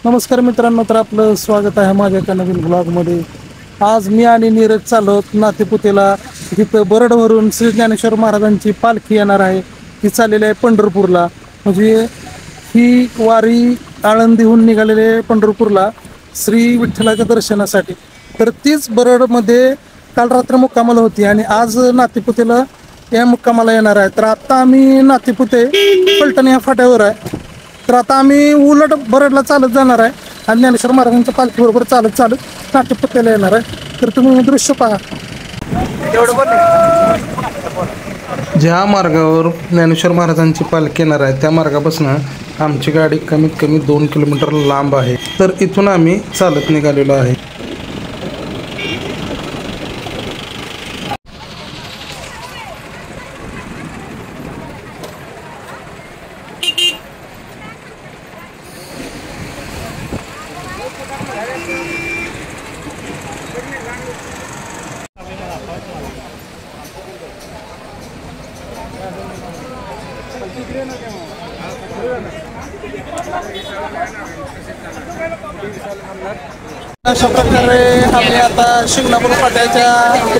नमस्कार मित्रांनो, तर आपलं स्वागत आहे माझ्या एका नवीन ब्लॉगमध्ये. आज मी आणि नीरज चाललो नातेपुतेला. तिथं बरडवरून श्री ज्ञानेश्वर महाराजांची पालखी येणार आहे. ती चाललेली आहे पंढरपूरला. म्हणजे ही वारी आळंदीहून निघालेले पंढरपूरला श्री विठ्ठलाच्या दर्शनासाठी. तर तीच बरडमध्ये काल रात्र मुक्कामाला होती आणि आज नातेपुतेला या मुक्कामाला येणार आहे. तर आता आम्ही नातेपुते पलटण या फाट्यावर आहे. तर आता आम्ही उलट बरडला चालत जाणार आहे आणि ज्ञानेश्वर महाराजांच्या पालखीबरोबर चालत नातेपुतेला येणार आहे. तर तुम्ही दृश्य पहा. ज्या मार्गावर ज्ञानेश्वर महाराजांची पालखी येणार आहे त्या मार्गापासून आमची गाडी कमीत कमी 2 किलोमीटर लांब आहे. तर इथून आम्ही चालत निघालेलो आहे. अशा प्रकारे आम्ही आता शिंगणापूर फाट्याच्या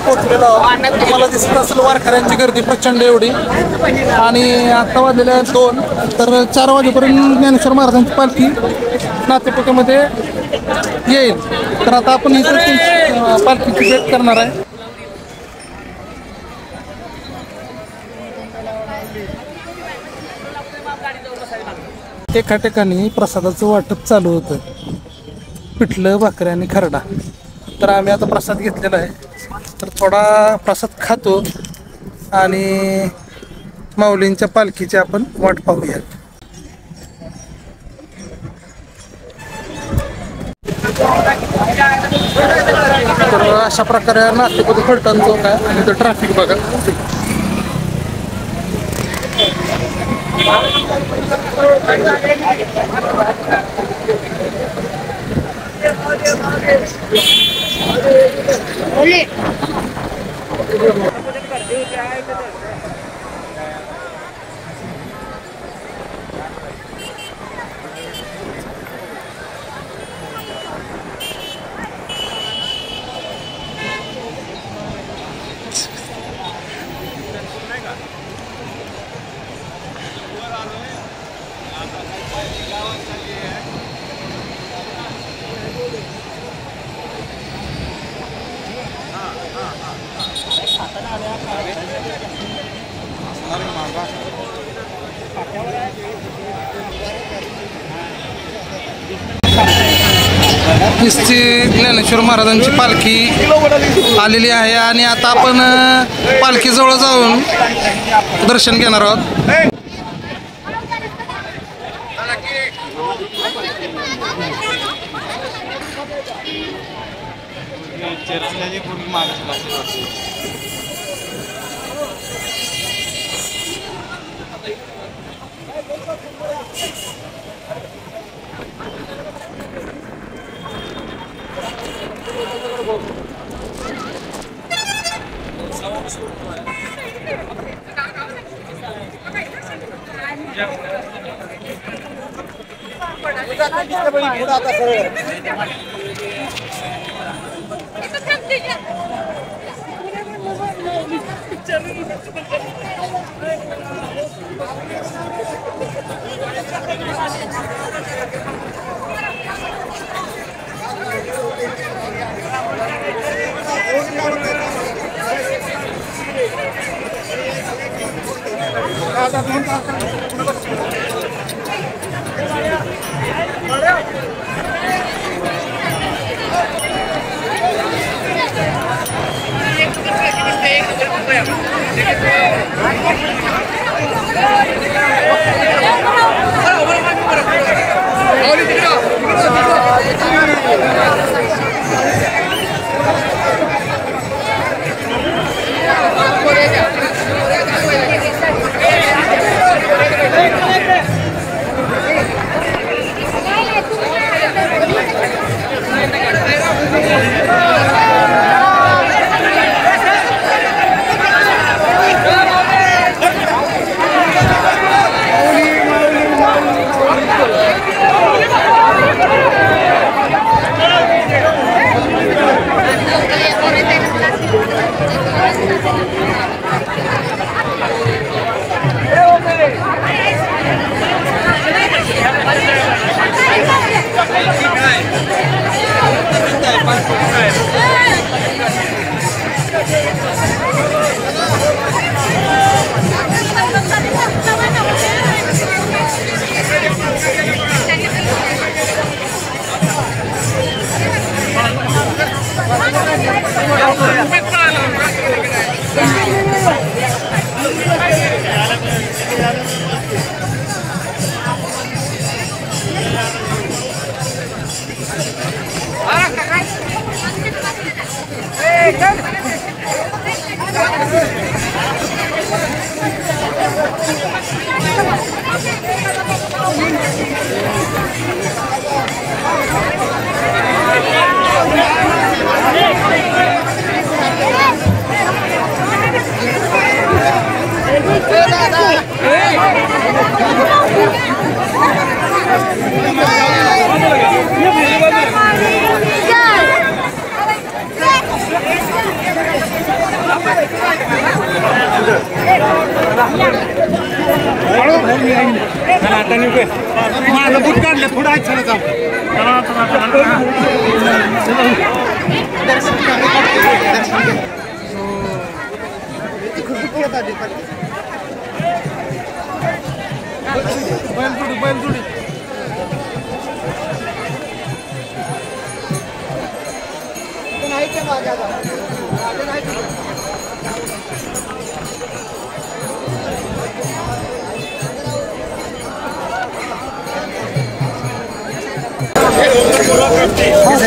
पोहोचलेलो आहोत. तुम्हाला दिसत असेल वारकऱ्यांची गर्दी प्रचंड एवढी. आणि आता वाजलेल्या आहेत 2. तर 4 वाजेपर्यंत ज्ञानेश्वर महाराजांची पालखी नातेपुतेमध्ये येईल. तर आता आपण इथं पालखीची भेट करणार आहे. एका ठिकाणी प्रसादाचं वाटप चालू होतं, पिठलं, भाकरी आणि खरडा. तर आम्ही आता प्रसाद घेतलेला आहे. तर थोडा प्रसाद खातो आणि माऊलींच्या पालखीची आपण वाट पाहूया. तर अशा प्रकारे नातेपुते फलटण चौक आहे आणि तो ट्रॅफिक बघा. ज्ञानेश्वर महाराजांची पालखी आलेली आहे आणि आता आपण पालखीजवळ जाऊन दर्शन घेणार आहोत. माझं बुट काढलं पुढे आहेत चला जाऊ बैलजुडी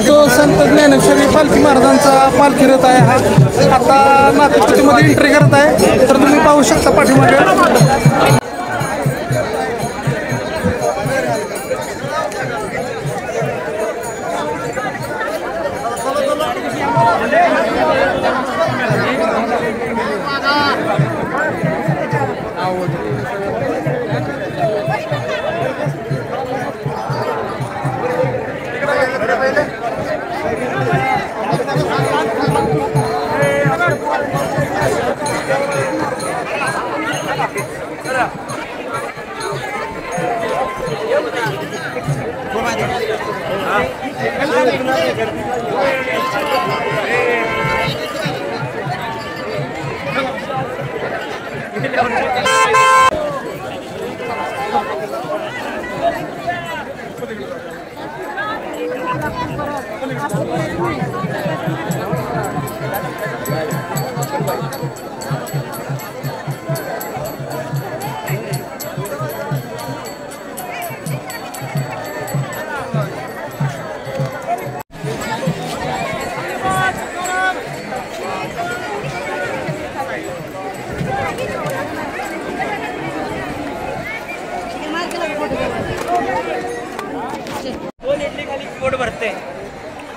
जो संत ज्ञानेश्वरी पालखी महाराजांचा पालखी रथ आहे हा आता नातेपुतीमध्ये एंट्री करत आहे. तर तुम्ही पाहू शकता पाठीमागे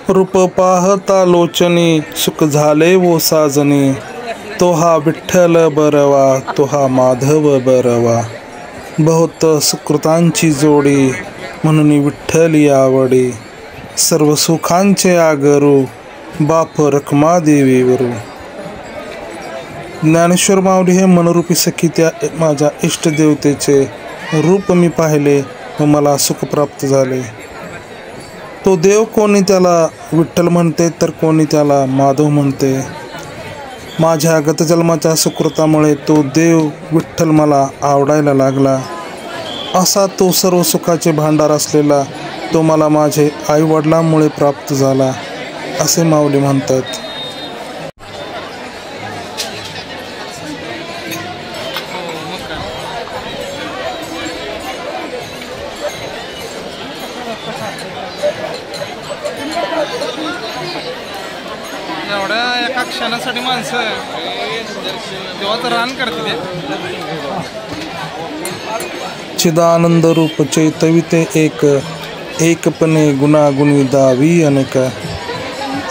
रूप पाहता लोचनी सुख झाले वो साजनी तो हा विठ्ठल बरवा तो हा माधव बरवा बहुत सुकृतांची जोडी म्हणून विठ्ठली आवडी सर्व सुखांचे आगरू बाप रखमा देवीवरू. ज्ञानेश्वर माऊली हे मनरूपी सखी त्या माझ्या इष्टदेवतेचे रूप मी पाहिले व मला सुख प्राप्त झाले. तो देव कोणी त्याला विठ्ठल म्हणते तर कोणी त्याला माधव म्हणते. माझ्या गतजन्माच्या सुकृतामुळे तो देव विठ्ठल मला आवडायला लागला. असा तो सर्व सुखाचे भांडार असलेला तो मला माझे आईवडिलांमुळे प्राप्त झाला असे माऊली म्हणतात. एवढ्या एका क्षणासाठी माणसं देवाचं रान करते. चिदानंद रूप चैतविते एक एकपणे गुणागुणी दावी अनेक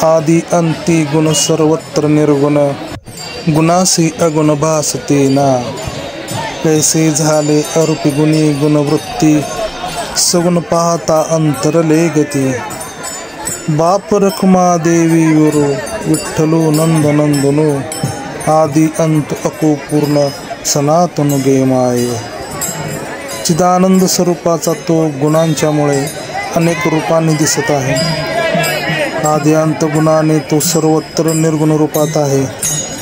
आदि अंती गुण सर्वत्र निर्गुण गुणासी अगुण भासते ना. कैसे झाले अरूपी गुणी गुणवृत्ती सगुण पाहता अंतरले गती. बाप रखमा देवीवरू विठ्ठलो नंद नंदनो आदि अंत अको पूर्ण सनातन गे माय. चिदानंद स्वरूपाचा तो गुणांच्यामुळे अनेक रूपांनी दिसत आहे. आदि अंत गुणाने तो सर्वत्र निर्गुण रूपात आहे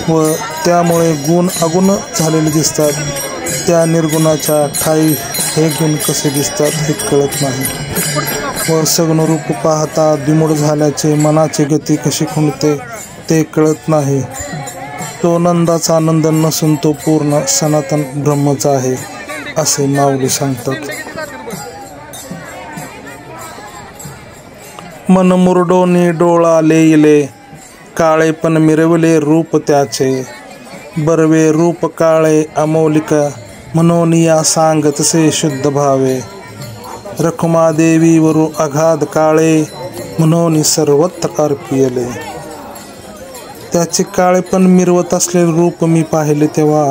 व त्यामुळे गुण अगुण झालेले दिसतात. त्या निर्गुणाच्या ठाई हे गुण कसे दिसतात हे कळत नाही व सगुण रूप पाहता द्विमूढ झाल्याचे मनाची गती कशी खुंटते ते कळत नाही. तो नंदाचा आनंद नसून तो पूर्ण सनातन ब्रह्मचा आहे असे माऊली सांगतात. मन मुरडोनी डोळा लेईले, काळे पण मिरवले रूप त्याचे. बरवे रूप काळे अमौलिक, म्हणून या सांग तसे शुद्ध भावे. रखुमादेवीवरू अगाध काळे, म्हणून सर्वत्र अर्पिले. त्याचे काळेपण मिरवत असलेले रूप मी पाहिले तेव्हा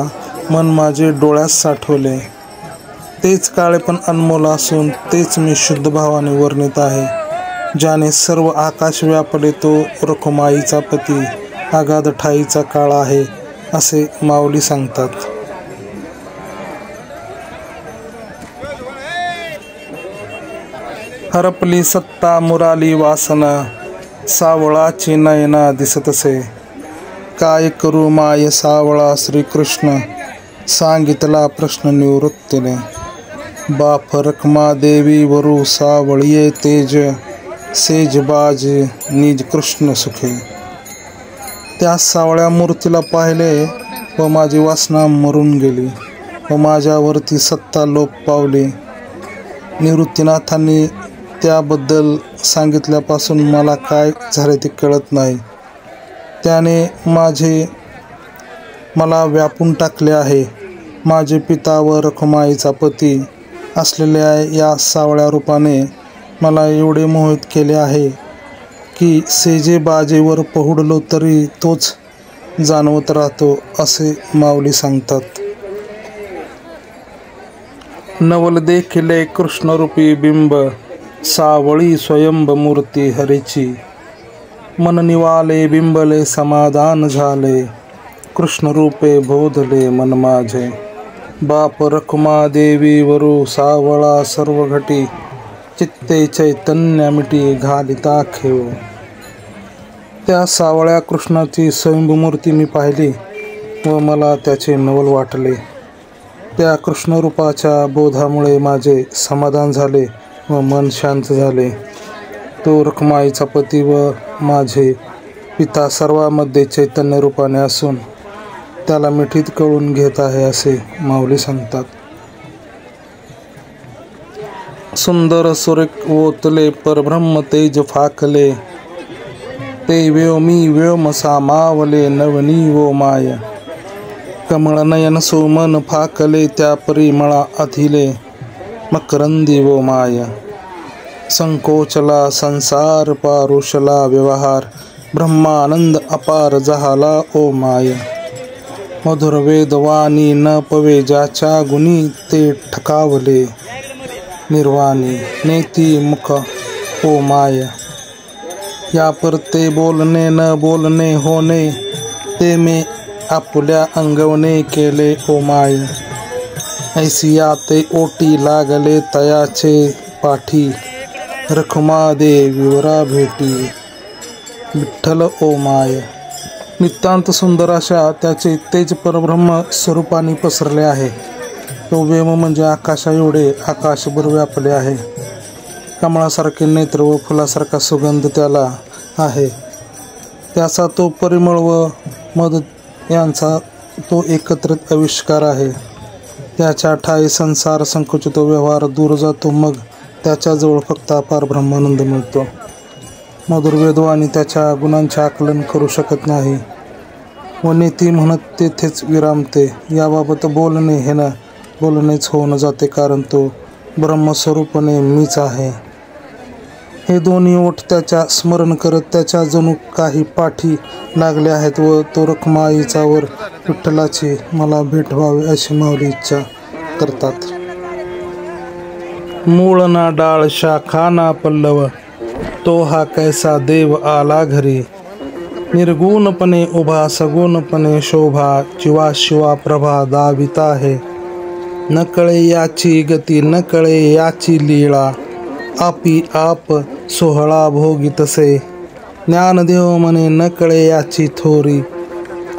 मन माझे डोळ्यात साठवले. तेच काळेपण अनमोल असून तेच मी शुद्ध भावाने वर्णित आहे. ज्याने सर्व आकाश व्यापले तो रखुमाईचा पती अगाध ठाईचा काळ आहे, असे माऊली सांगतात. हरपली सत्ता मुराली वासना, सावळाची नयना दिसतसे. काय करू माय सावळा श्रीकृष्ण, सांगितला प्रश्न निवृत्तीने. बाप रखुमादेवी वरू सावळिये तेज, सेज बाज निज कृष्ण सुखे. त्या सावळ्या मूर्तीला पाहिले व माझी वासना मरून गेली व माझ्यावरती सत्ता लोप पावली. निवृत्तीनाथांनी त्याबद्दल सांगितल्यापासून मला काय झाले ते कळत नाही. त्याने मला व्यापून टाकले आहे. माझे पिता व रखुमाईचा पती असलेल्या या सावळ्या रूपाने मला एवढे मोहित केले आहे की सेजे बाजेवर पहुडलो तरी तोच जाणवत राहतो, असे माऊली सांगतात. नवल देखिले कृष्णरूपी बिंब, सावळी स्वयंभ मूर्ती हरीची. मन निवाले बिंबले समाधान झाले, कृष्णरूपे बोधले मन माझे. बाप रखुमादेवी वरू सावळा सर्व घटी, चित्ते चैतन्य मिटी घालिता खेळ. त्या सावळ्या कृष्णाची स्वयंभूमूर्ती मी पाहिली व मला त्याचे नवल वाटले. त्या कृष्णरूपाच्या बोधामुळे माझे समाधान झाले व मन शांत झाले. तो रखुमाईचा पती व माझे पिता सर्वांमध्ये चैतन्य रूपाने असून त्याला मिठीत कळून घेत आहे, असे माऊली सांगतात. सुंदर सुरेख ओतले परब्रह्म तेज फाकले, ते व्योमी व्योम सामावले नवनी वो माय. कमळ नयन सोमन फाकले, त्या परिमळा अथिले मकरंदी वो माय. संकोचला संसार पारुषला व्यवहार, ब्रह्मानंद अपार झाला ओ माय. मधुर वेदवाणी न पवे ज्याच्या गुणी, ते ठकावले निर्वाणी नेती मुख ओ माय. या परते बोलणे न बोलणे होणे, ते मे आपुल्या अंगवणे केले ओ माय. ऐसिया ते ओटी लागले तयाचे पाठी, रखुमादेवीवरा भेटी विठ्ठल ओ माय. नितांत सुंदर अशा त्याचे तेज परब्रह्म स्वरूपाने पसरले आहे. तो वेम म्हणजे आकाशा एवढे आकाशभर व्यापले आहे. कमळासारखे नेत्र व फुलासारखा सुगंध त्याला आहे. त्याचा तो परिमळ व मध यांचा तो एकत्रित आविष्कार आहे. त्याच्या ठाई संसार संकुचित व्यवहार दूर जातो, मग त्याच्याजवळ फक्त अपार ब्रह्मानंद मिळतो. मधुर वेदवाणी त्याच्या गुणांचे आकलन करू शकत नाही व नेती म्हणत तेथेच विरामते. याबाबत बोलणे हे न बोलणेच होऊन जाते, कारण तो ब्रह्मस्वरूपने मीच आहे. हे दोन्ही ओठ त्याच्या स्मरण करत त्याच्या जणू काही पाठी लागले आहेत व तो रखुमाईचा वर विठ्ठलाची मला भेट व्हावी अशी माऊली इच्छा करतात. मूळ ना डाळ शाखा ना पल्लव, तो हा कैसा देव आला घरी. निर्गुणपणे उभा सगुणपणे शोभा, जीवा शिवा प्रभा दाविता आहे. न कळे याची गती न कळे याची लीळा, आपी आप सोहळा भोगितसे. ज्ञानदेव म्हणे न कळे याची थोरी,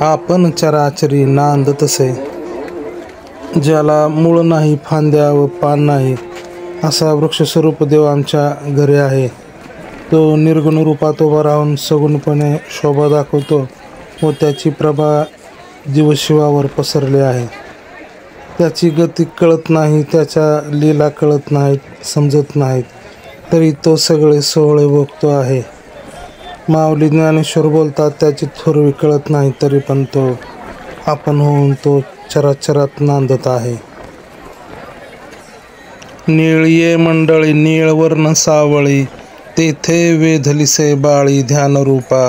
आपण चराचरी नांदतसे. ज्याला मूळ नाही फांद्या व पान नाही असा वृक्षस्वरूप देव आमच्या घरी आहे. तो निर्गुण रूपात उभा राहून सगुणपणे शोभा दाखवतो व त्याची प्रभा जीवशिवावर पसरली आहे. त्याची गती कळत नाही, त्याच्या लीला कळत नाहीत, समजत नाहीत. तरी तो सगळे सोहळे भोगतो आहे. माऊली ज्ञानेश्वर बोलतात त्याची थोरवी कळत नाही, तरी पण तो आपण होऊन तो चराचरात नांदत आहे. निळिये मंडळी नीळवर्ण सावळी, तेथे वेधलिसे बाळी ध्यानरूपा.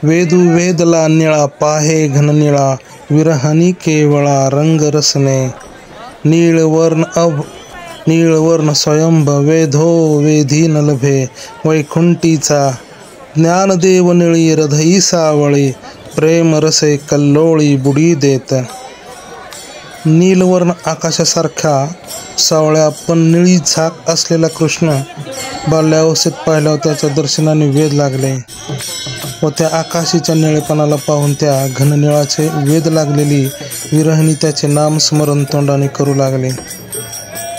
वेदू वेदला निळा पाहे घननिळा, विरहनी केवळा रंग रसने. नीळवर्ण स्वयंभ वेधो वेधी न लभे, वैकुंठीचा ज्ञानदेव निळी हृदयी सावळी, प्रेम रसे कल्लोळी बुडी देत. नीलवर्ण आकाशासारखा सावळ्या पण निळी झाक असलेला कृष्ण बाल्यावस्थेत पाहिल्यावर त्याच्या दर्शनाने वेध लागले व त्या आकाशीच्या निळेपणाला पाहून त्या घननिळाचे वेध लागलेली विरहिणी त्याचे नामस्मरण तोंडाने करू लागले.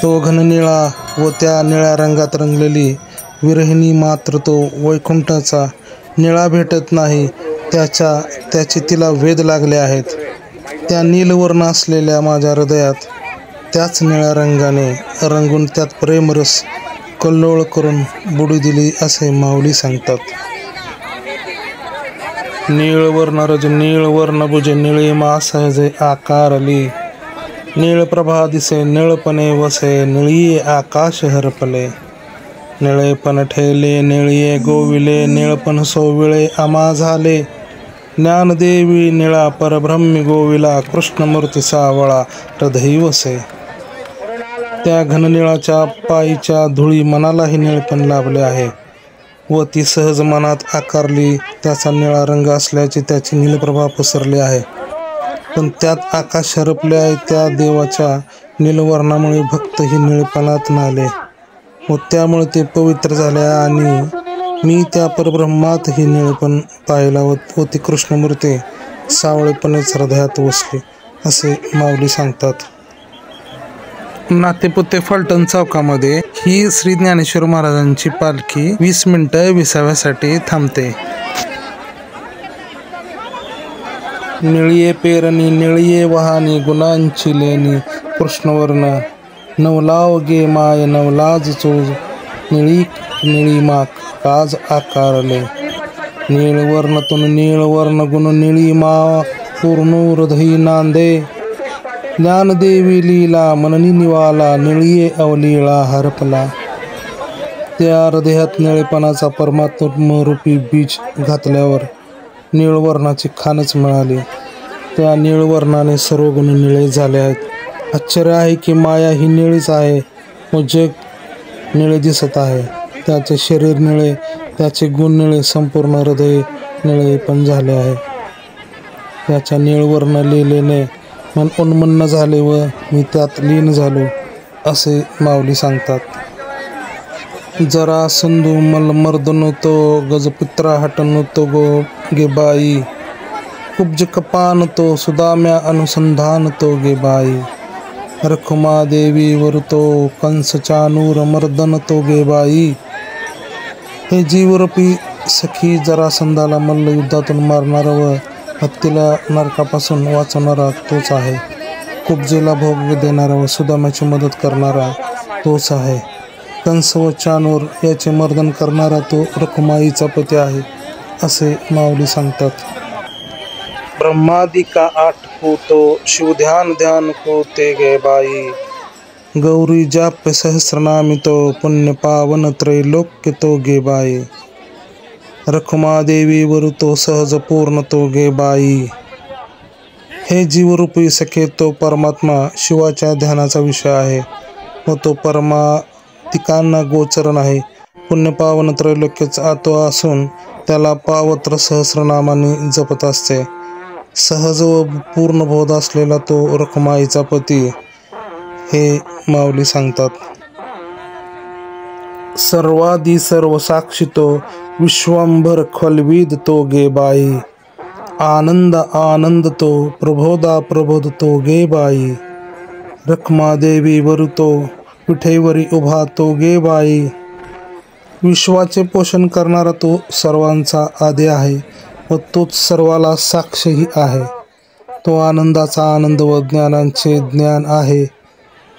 तो घननिळा व त्या निळ्या रंगात रंगलेली विरहिणी मात्र तो वैकुंठाचा निळा भेटत नाही, त्याचे तिला वेध लागले आहेत. त्या नीलवर्ण असलेल्या माझ्या हृदयात त्याच निळ्या रंगाने रंगून त्यात प्रेमरस कल्लोळ करून बुडी दिली असे माऊली सांगतात. नीळवर्ण रज नीळवर्ण भुजे निळीमा सहजे आकारली, नीळप्रभा दिसे निळपणे वसे, निळिये आकाश हरपले. निळेपण ठेले निळिये गोविले, निळपण सोविळे आमा झाले. ज्ञानदेवी निळा परब्रह्मी गोविला, कृष्णमूर्ती सावळा हृदयी वसे. त्या घननिळाच्या पायीच्या धुळी मनालाही निळपण लाभले आहे व ती सहज मनात आकारली. त्याचा निळा रंग असल्याचे त्याची नीलप्रभा पसरली आहे, पण त्यात आकाश हरपले आहे. त्या देवाच्या नीलवर्णामुळे भक्तही निळपणात नाले व त्यामुळे ते पवित्र झाले आणि मी त्या परब्रह्मातही निळपण पाहिला व ती कृष्णमूर्ती सावळेपणेच हृदयात वसली असे माऊली सांगतात. नातेपुते फलटण चौकामध्ये ही श्री ज्ञानेश्वर महाराजांची पालखी 20 मिनिटं विसाव्यासाठी थांबते. निळिये पेरणी निळिये वहानी, गुणांची लेणी कृष्णवर्ण. नवलाव गे माय नवलाज चोज, निळी माक काज आकारले. नीळवर्णतून नीळवर्ण गुण निळी मा पूर्ण हृदयी नांदे. ज्ञानदेवी लीला मननी निवाला, निळिये अवलीळा हरपला. त्या हृदयात निळेपणाचा परमात्मरूपी बीज घातल्यावर निळवर्णाची खानच मिळाली. त्या निळवर्णाने सर्व गुण निळे झाले आहेत. आश्चर्य आहे की माया ही निळीच आहे व जग निळे दिसत आहे. त्याचे शरीर निळे, त्याचे गुण निळे, संपूर्ण हृदय निळे पण झाले आहे. त्याच्या निळवर्ण लीलेने मन उन्मन्न झाले व मी त्यात लीन झालो असे माऊली सांगतात. जरा सिंधू मलमर्दन तो गजपित्रा हटन तो गो गे बाई, कुब्ज कपान तो सुदाम्या अनुसंधान तो गे बाई. रखुमा देवी वरतो कंस चानूर मर्दन तो गे बाई. हे जीवरूपी सखी जरासंधाला मल्लयुद्धातून मारणारा व हत्तीला नरकापासून वाचवणारा तोच आहे. कुब्जेला भोग देणारा व सुदाम्याची मदत करणारा तोच आहे. कंस व चानूर याचे मर्दन करणारा तो रखुमाईचा पती आहे असे माऊली सांगतात. ब्रह्मादि का 8 को तो शिव ध्यान ध्यान को ते गे बाई. गौरी जाप्य सहस्रनामी तो पुण्य पावन त्रैलोक्य तो गे बाई. रखुमा देवी वर तो सहज पूर्ण तो गे बाई. हे जीवरूपी सखे तो परमात्मा शिवाच्या ध्यानाचा विषय आहे व तो परमातिकांना गोचर नाही. पुण्यपावन त्रैलोक्याचा आतो असून त्याला पावत्र सहस्रनामाने जपत असते. सहज व पूर्ण बोध असलेला तो रखुमाईचा पती हे माऊली सांगतात. सर्वादी सर्व साक्षी तो विश्वंभर खलविद तो गे बाई. आनंद आनंद तो प्रबोधा प्रबोध तो गे बाई. रखमा देवी वर तो पिठेवरी उभा तो गे बाई. विश्वाचे पोषण करणारा तो सर्वांचा आदी आहे व तोच सर्वाला साक्षीही आहे. तो आनंदाचा आनंद व ज्ञानांचे ज्ञान आहे.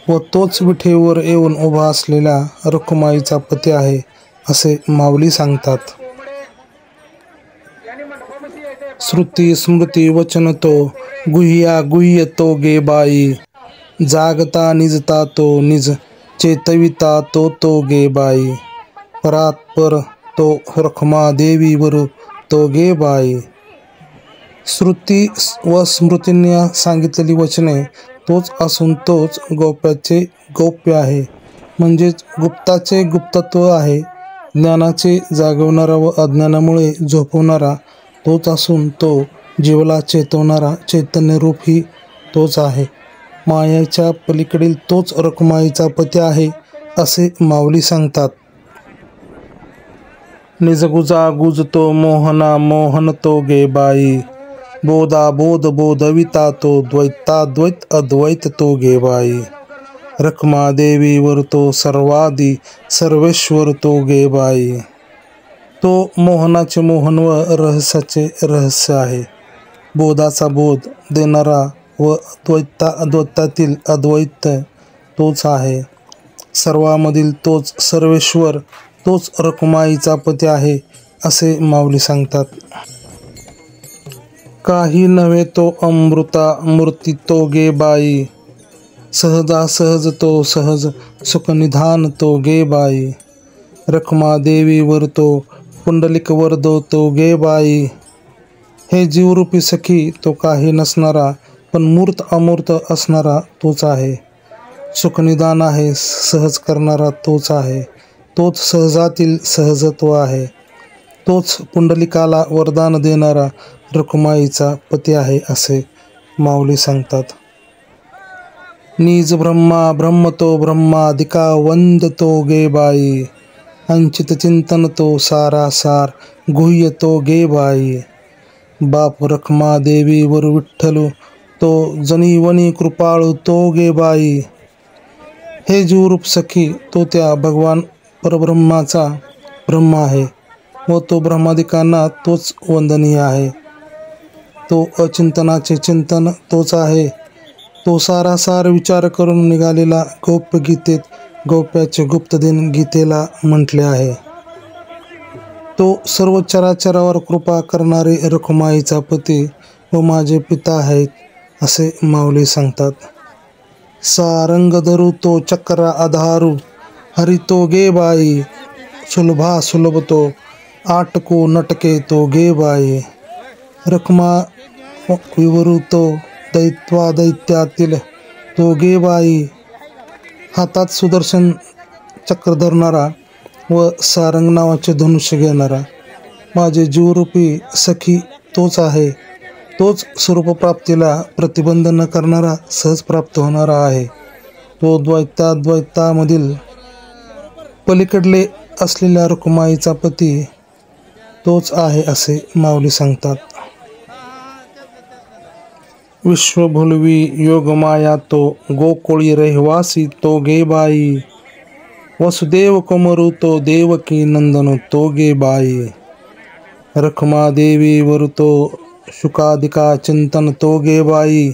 व तोच विठेवर येऊन उभा असलेल्या रखुमाईचा पती आहे असे माऊली सांगतात. श्रुती स्मृती वचन तो गुह्या गुह्य तो गे बाई, जागता निजता तो निज चेतविता तो गे बाई, परात्पर तो रखमा देवीवर तो गे बाई. श्रुती व स्मृतींनी सांगितलेली वचने तोच असून तोच गौप्याचे गौप्य आहे, म्हणजेच गुप्ताचे गुप्तत्व आहे. ज्ञानाचे जागवणारा व अज्ञानामुळे झोपवणारा तोच असून तो जीवाला चेतवणारा चैतन्यरूपही तोच आहे. मायाच्या पलीकडील तोच रखुमाईचा पती आहे असे माऊली सांगतात. निजगुजा गुजतो मोहना मोहन तो गे बाई, बोधा बोध बोधविता तो द्वैता द्वैत अद्वैत तो गे बाई, रखमा देवीवर तो सर्वादी सर्वेश्वर तो गे बाई. तो मोहनाचे मोहन व रहस्याचे रहस्य आहे. बोधाचा बोध देणारा व द्वैतातील अद्वैत तोच आहे. सर्वामधील तोच सर्वेश्वर तोच रखुमाईचा पती आहे असे माऊली सांगतात. काही नव्हे तो अमृता मूर्ती तो गे बाई, सहजा सहज तो सहज सुखनिधान तो गे बाई, रखमा देवीवर तो पुंडलिक वरदो तो गे बाई. हे जीवरूपी सखी तो काही नसणारा पण मूर्त अमूर्त असणारा तोच आहे. सुखनिदान आहे, सहज करणारा तोच आहे. तोच सहजातील सहजत्व आहे. तोच पुंडलिकाला वरदान देणारा रखुमाईचा पती आहे असे माऊली सांगतात. निज ब्रह्मा ब्रह्म तो ब्रह्मादिका वंद तो गे बाई, अंचित चिंतन तो सारासार गुह्य तो गे बाई, बाप रखमा देवीवर विठ्ठलू तो जनीवनी कृपाळू तो गे बाई. हे जीवरूप सखी तो त्या भगवान परब्रह्माचा ब्रह्मा आहे व तो ब्रह्मादिकांना तोच वंदनीय आहे. तो अचिंतनाचे चिंतन तोच आहे. तो सारासार विचार करून निघालेला गौप्य गीतेत गौप्याचे गुप्तदिन गीतेला म्हटले आहे. तो सर्व चराचरावर कृपा करणारे रखुमाईचा पती व माझे पिता आहेत असे माऊली सांगतात. सारंग धरू तो चक्रा आधारू हरी तो गे बाई, सुलभा सुलभ तो आटको नटके तो गे बाई, रखमा विवरू तो दैत्यातील तो गे बाई. हातात सुदर्शन चक्र धरणारा व सारंग नावाचे धनुष्य घेणारा माझे जीवरूपी सखी तोच आहे. तोच स्वरूपप्राप्तीला प्रतिबंध न करणारा सहज प्राप्त होणारा आहे. तो द्वैतामधील पलीकडले असलेल्या रखुमाईचा पती तोच आहे असे माऊली सांगतात. विश्वभुलवी योगमाया तो गोकुळी रहिवासी तो गे बाई, वसुदेव कुमरू तो देवकी नंदन तो गे बाई, रखमा देवीवर तो शुकादिका चिंतन तो गे बाई.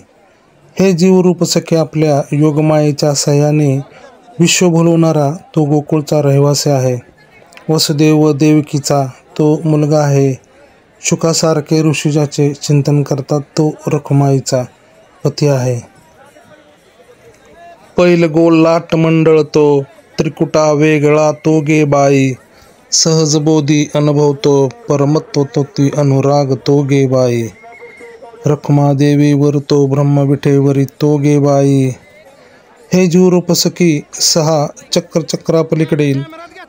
हे जीवरूप सखे आपल्या योगमायेच्या सहाय्याने विश्व भुलवणारा तो गोकुळचा रहिवासी आहे. वसुदेव व देवकीचा तो मुलगा आहे. शुकासारखे ऋषी ज्याचे चिंतन करतात तो रखुमाईचा पती आहे. पैल गोल लाट मंडळ तो त्रिकुटा वेगळा तो गे बाई, सहज बोधी अनुभवतो परमत्व तो ती अनुराग तो गे बाई, रखमा देवीवर तो ब्रह्मविठेवरी तो गे बाई. हे जीवरूप सखी सहा चक्रापलीकडील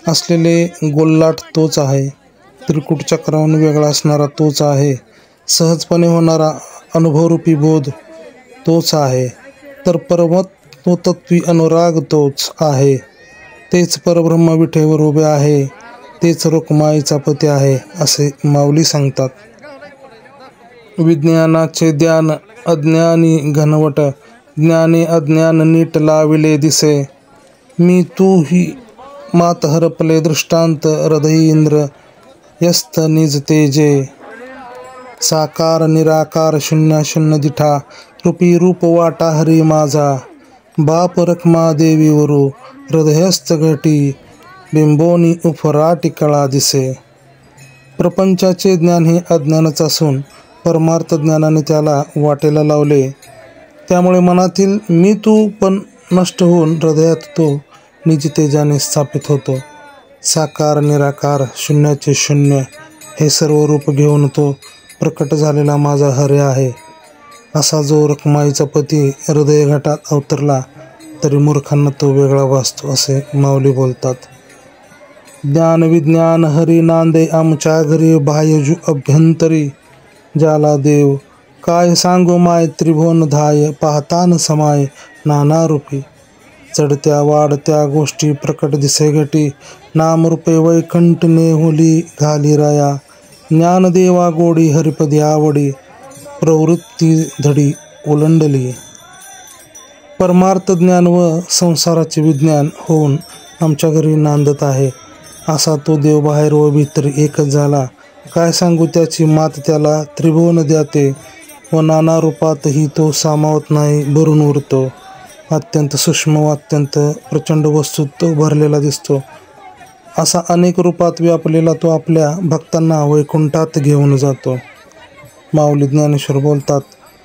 असलेले गोल्लाट तोच आहे. त्रिकूट चक्रावरून वेगळा असणारा तोच आहे. सहजपणे होणारा अनुभवरूपी बोध तोच आहे. तर परमत्व तत्वी अनुराग तोच आहे. तेच परब्रह्म विठेवर उभे आहे. तेच रखुमाईचा पती आहे असे माऊली सांगतात. विज्ञानाचे ध्यान अज्ञानी घनवट, ज्ञानी अज्ञान नीट लाविले दिसे, मी तू ही मात हरपले दृष्टांत हृदयी इंद्र यस्त निज तेजे, साकार निराकार शून्य शून्य दिठा रूपी रूप वाटा हरी माझा, बाप रखमा देवीवरू हृदयस्थ घटी बिंबोनी उफराटी कळा दिसे. प्रपंचाचे ज्ञान हे अज्ञानच असून परमार्थ ज्ञानाने त्याला वाटेला लावले. त्यामुळे मनातील मी तू पण नष्ट होऊन हृदयात तो निज तेजाने स्थापित होतो. साकार निराकार शून्याचे शून्य हे सर्व रूप घेऊन तो प्रकट झालेला माझा हरे आहे. असा जो रखमाईचा पती हृदयघाटात अवतरला तरी मूर्खांना तो वेगळा वाचतो असे माऊली बोलतात. ज्ञान विज्ञान हरी नांदे आमच्या घरी बाह्यजू अभ्यंतरी. ज्याला देव काय सांगू माय त्रिभुवन धाय पाहतान समाय नाना रूपी. चढत्या वाढत्या गोष्टी प्रकट दिसे घटी नामरूपे वैकंठ नेहुली घाली राया. ज्ञानदेवा गोडी हरिपदी आवडी प्रवृत्ती धडी ओलंडली. परमार्थ ज्ञान व संसाराचे विज्ञान होऊन आमच्या घरी नांदत आहे. असा तो देव बाहेर व भीतरी एकच झाला. काय सांगू त्याची मात त्याला त्रिभुवन द्याते व नाना रूपातही तो सामावत नाही भरून उरतो. अत्यंत सूक्ष्म व अत्यंत प्रचंड वस्तूत तो भरलेला दिसतो. असा अनेक रूपात व्यापलेला तो आपल्या भक्तांना वैकुंठात घेऊन जातो. माऊली ज्ञानेश्वर बोलतात,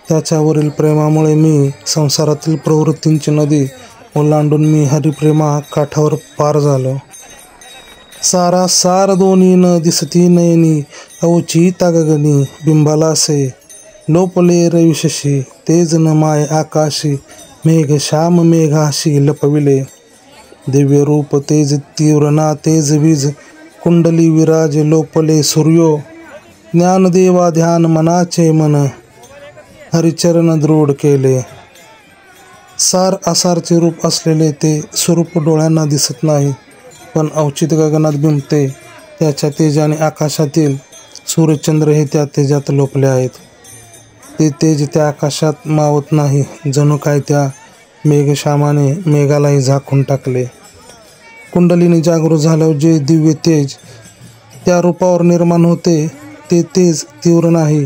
त्याच्यावरील प्रेमामुळे मी संसारातील प्रवृत्तींची नदी ओलांडून मी हरिप्रेमा काठावर पार झालो. सारा सार दोन्ही न दिसती नयनी अवचिता गगनी. बिंबाला से लोपले रविशशी तेज न माय आकाशी. मेघ श्याम मेघाशी लपविले. दिव्य रूप तेज तीव्र ना तेज वीज. कुंडली विराज लोपले सूर्यो. ज्ञानदेवा ध्यान मनाचे मन हरिचरण दृढ केले. सार असारचे रूप असलेले ते स्वरूप डोळ्यांना दिसत नाही पण अवचित गगनात बिंबते. त्याच्या तेजाने आकाशातील सूर्यचंद्र हे त्या तेजात लोपले आहेत. ते तेज त्या आकाशात मावत नाही. जणू काय त्या मेघश्यामाने मेघालाही झाकून टाकले. कुंडलीने जागृत झाल्यावर जे दिव्य तेज त्या रूपावर निर्माण होते ते तेज तीव्र नाही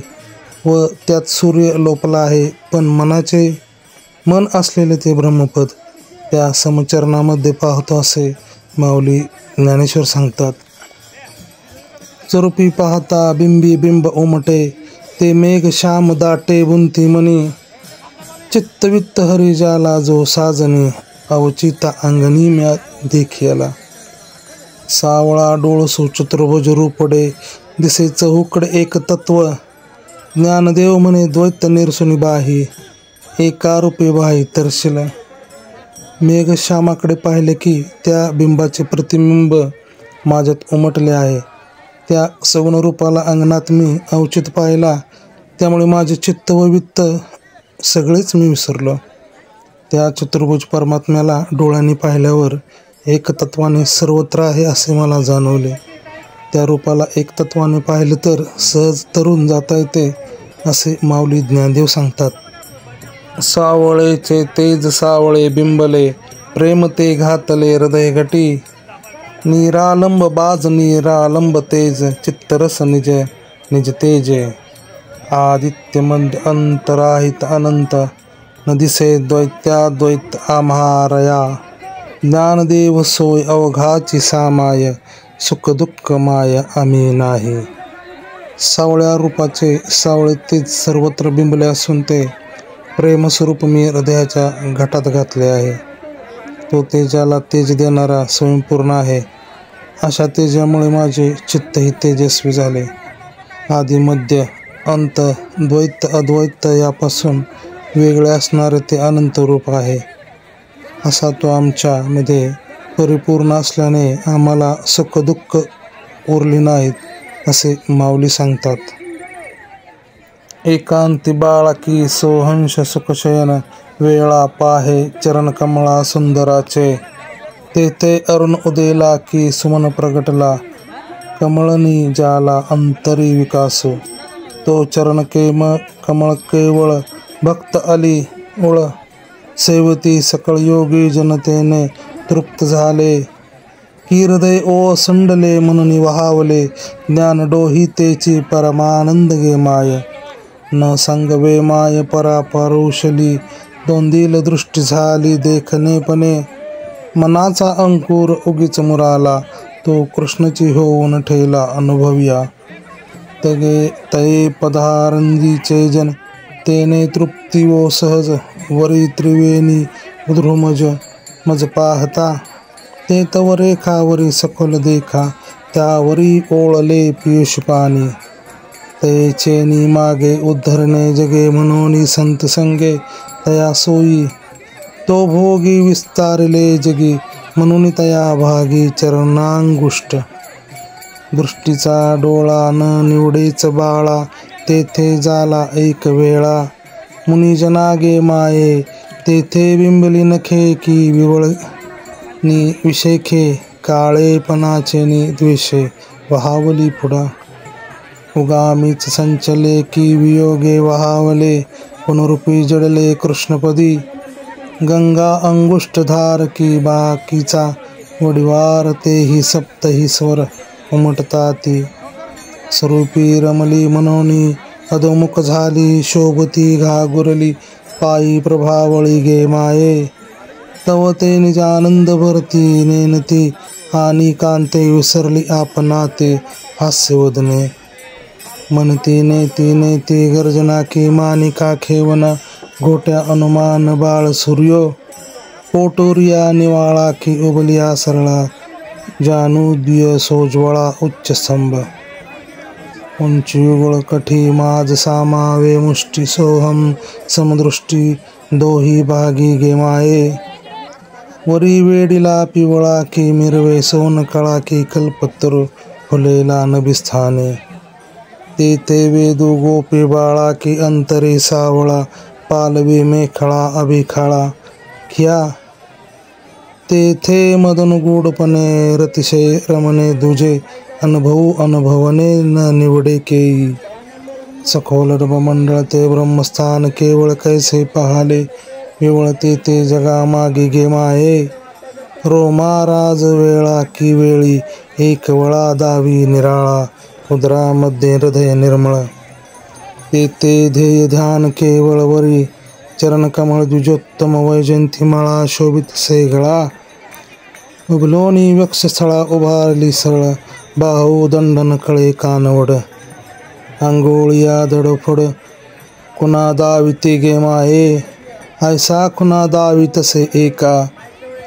व त्यात सूर्य लोपला आहे. पण मन असलेले ते ब्रह्मपद त्या समचरणामध्ये पाहतो असे माऊली ज्ञानेश्वर सांगतात. स्वरूपी पाहता बिंबी बिंब उमटे. ते मेघ श्याम दाटे बुंती मनी. चित्तवित्त हरी जाला जो साजनी. अवचिता अंगणी म्या देखियाला. सावळा डोळसू चतुर्भुज रूपडे. दिसे चहूकडे एक तत्व. ज्ञानदेव म्हणे द्वैत निरसुनी बाही. एका रूपे बाही तरशिल. मेघ श्यामाकडे पाहिले की त्या बिंबाचे प्रतिबिंब माझ्यात उमटले आहे. त्या सगुण रूपाला अंगणात मी अवचित पाहिला. त्यामुळे माझे चित्त व वित्त सगळेच मी विसरलो. त्या चतुर्भुज परमात्म्याला डोळ्यांनी पाहिल्यावर एकतत्वाने सर्वत्र आहे असे मला जाणवले. त्या रूपाला एकतत्वाने पाहिले तर सहज तरून जाता येते असे माऊली ज्ञानदेव सांगतात. सावळेचे तेज सावळे बिंबले. प्रेम ते घातले हृदय घटी. निरालंब बाज निरालंब तेज. चित्तरस निज निज तेजे. आदित्य मध्य अंतराहित अनंत. न दिसे द्वैत्याद्वैत आम्हारया. ज्ञानदेव सोय अवघाची सामाय. सुख दुःख माय आम्ही नाही. सावळ्या रूपाचे सावळे तेज सर्वत्र बिंबले असून ते प्रेमस्वरूप मी हृदयाच्या घटात घातले आहे. तो तेजाला तेज देणारा स्वयंपूर्ण आहे. अशा तेजामुळे माझे चित्तही तेजस्वी झाले. आदि मध्य अंत द्वैत अद्वैत यापासून वेगळे असणारे ते अनंत रूप आहे. असा तो आमच्यामध्ये परिपूर्ण असल्याने आम्हाला सुख दुःख उरली नाहीत असे माऊली सांगतात. एकांती बाळकी सोहंश सुखशयन. वेळा पाहे चरण कमळा सुंदराचे. तेथे अरुण उदेला की सुमन प्रगटला. कमळनी जाला अंतरी विकासो. तो चरण कमळ केवळ भक्त अली ओळ. सेवती सकळ योगी जनतेने तृप्त झाले. की हृदय ओसंडले म्हणून वहावले. ज्ञान डोही तेची परमानंद गे माय. न संगवे माय परापरुषली. दोंदील दृष्टी झाली देखणेपणे, मनाचा अंकुर उगीच मुराला, तो कृष्णची होऊन ठेला अनुभव्या. तये पदारंदीचे जन, तेने तृप्ती वो सहज, वरी त्रिवेणी उद्रुमज मज पाहता, ते तव रेखावरी सखोल देखा, त्यावरी ओळले पियुष पाणी. तयेचेनी मागे उद्धरणे जगे, म्हणून संत संगे तया सोयी, तो भोगी विस्तारले जगी, म्हणून तया भागी चरणांगुष्ट. दृष्टीचा डोळा न निवडेच बाळा, तेथे झाला एक वेळा, मुनिजनागे माये, तेथे बिंबली नखे की विवळनी विषेखे, काळेपणाचे नि द्वेषे वहावली पुढा. उगामीच संचले की वियोगे वहावले, पुनरुपी जडले कृष्णपदी, गंगा अंगुष्ठधार की बाकीचा वडिवार, तेही सप्तही स्वर उमटताती. स्वरूपी रमली मनोनी अधोमुख झाली, शोभती घागुरली पायी प्रभावळी गे माये. तव ते निजानंद भरती नेनती, आणि कांते विसरली आपणाते हास्यवदने. म्हणती नेती नेती गर्जना की मानिका खेवना, गोट्या अनुमान बाळ सूर्यो, पोटोरिया निवाळा की उबलिया सरळा, जानुद्य सोज्वळा उच्च स्तंभ. उंची उगळ कठी माज सामावे मुष्टी, सोहम समदृष्टी दोही भागी गे माये. वरी वेडीला पिवळा की मिरवे, सोन कळा की कल्पतरू फुलेला नभिस्थाने. तेथे वेदू गोपी बाळा की अंतरे सावळा, पालवी मेखळा अभिखाळा ख्या. तेथे मदन गूढपणे रतिशय रमणे दुजे, अनुभवने न निवडे केई. सखोल मंडळ ते ब्रह्मस्थान, केवळ कैसे पाहाले विवळते ते जगा मागे गे माये. रोमाराज वेळा की वेळी, एक वळा दावी निराळा, उदरामध्ये हृदय निर्मळ. तेथे ध्येय ध्यान केवळ वरी, चरणकमळ द्विजोत्तम वैजयंती माळा, शोभित से गळा. उगलोनी वक्षस्थळा उभारली सरळ, बाहू दंडन कळे कानवड. आंघोळिया धडफड कुणा दाविते गे माये, ऐसा कुणा दावी तसे एका,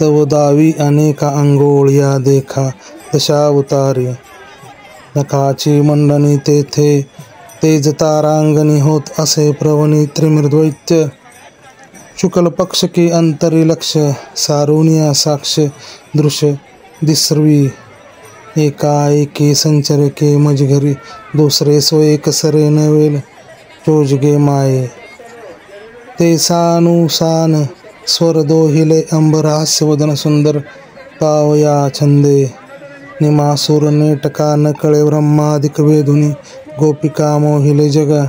तव दावी अनेका अंघोळिया देखा तशा उतारी. नखाची मंडनी तेथे तेज तारांगणी होत असे प्रवणी त्रिमृद्वैत्य. शुक्ल पक्ष की अंतरी लक्ष, सारुनिया साक्ष दृश्य दिसरवी. एकाएकी संचर के मजघरी, दुसरे सो एक सरे नवेल चोजगे माये. ते सानुसान स्वर दोहिले अंबर, हास्यवदन सुंदर पावया छंदे. निमासुर नेटका न कळे ब्रह्मादिक वेधुनी, गोपिका मोहिले जग.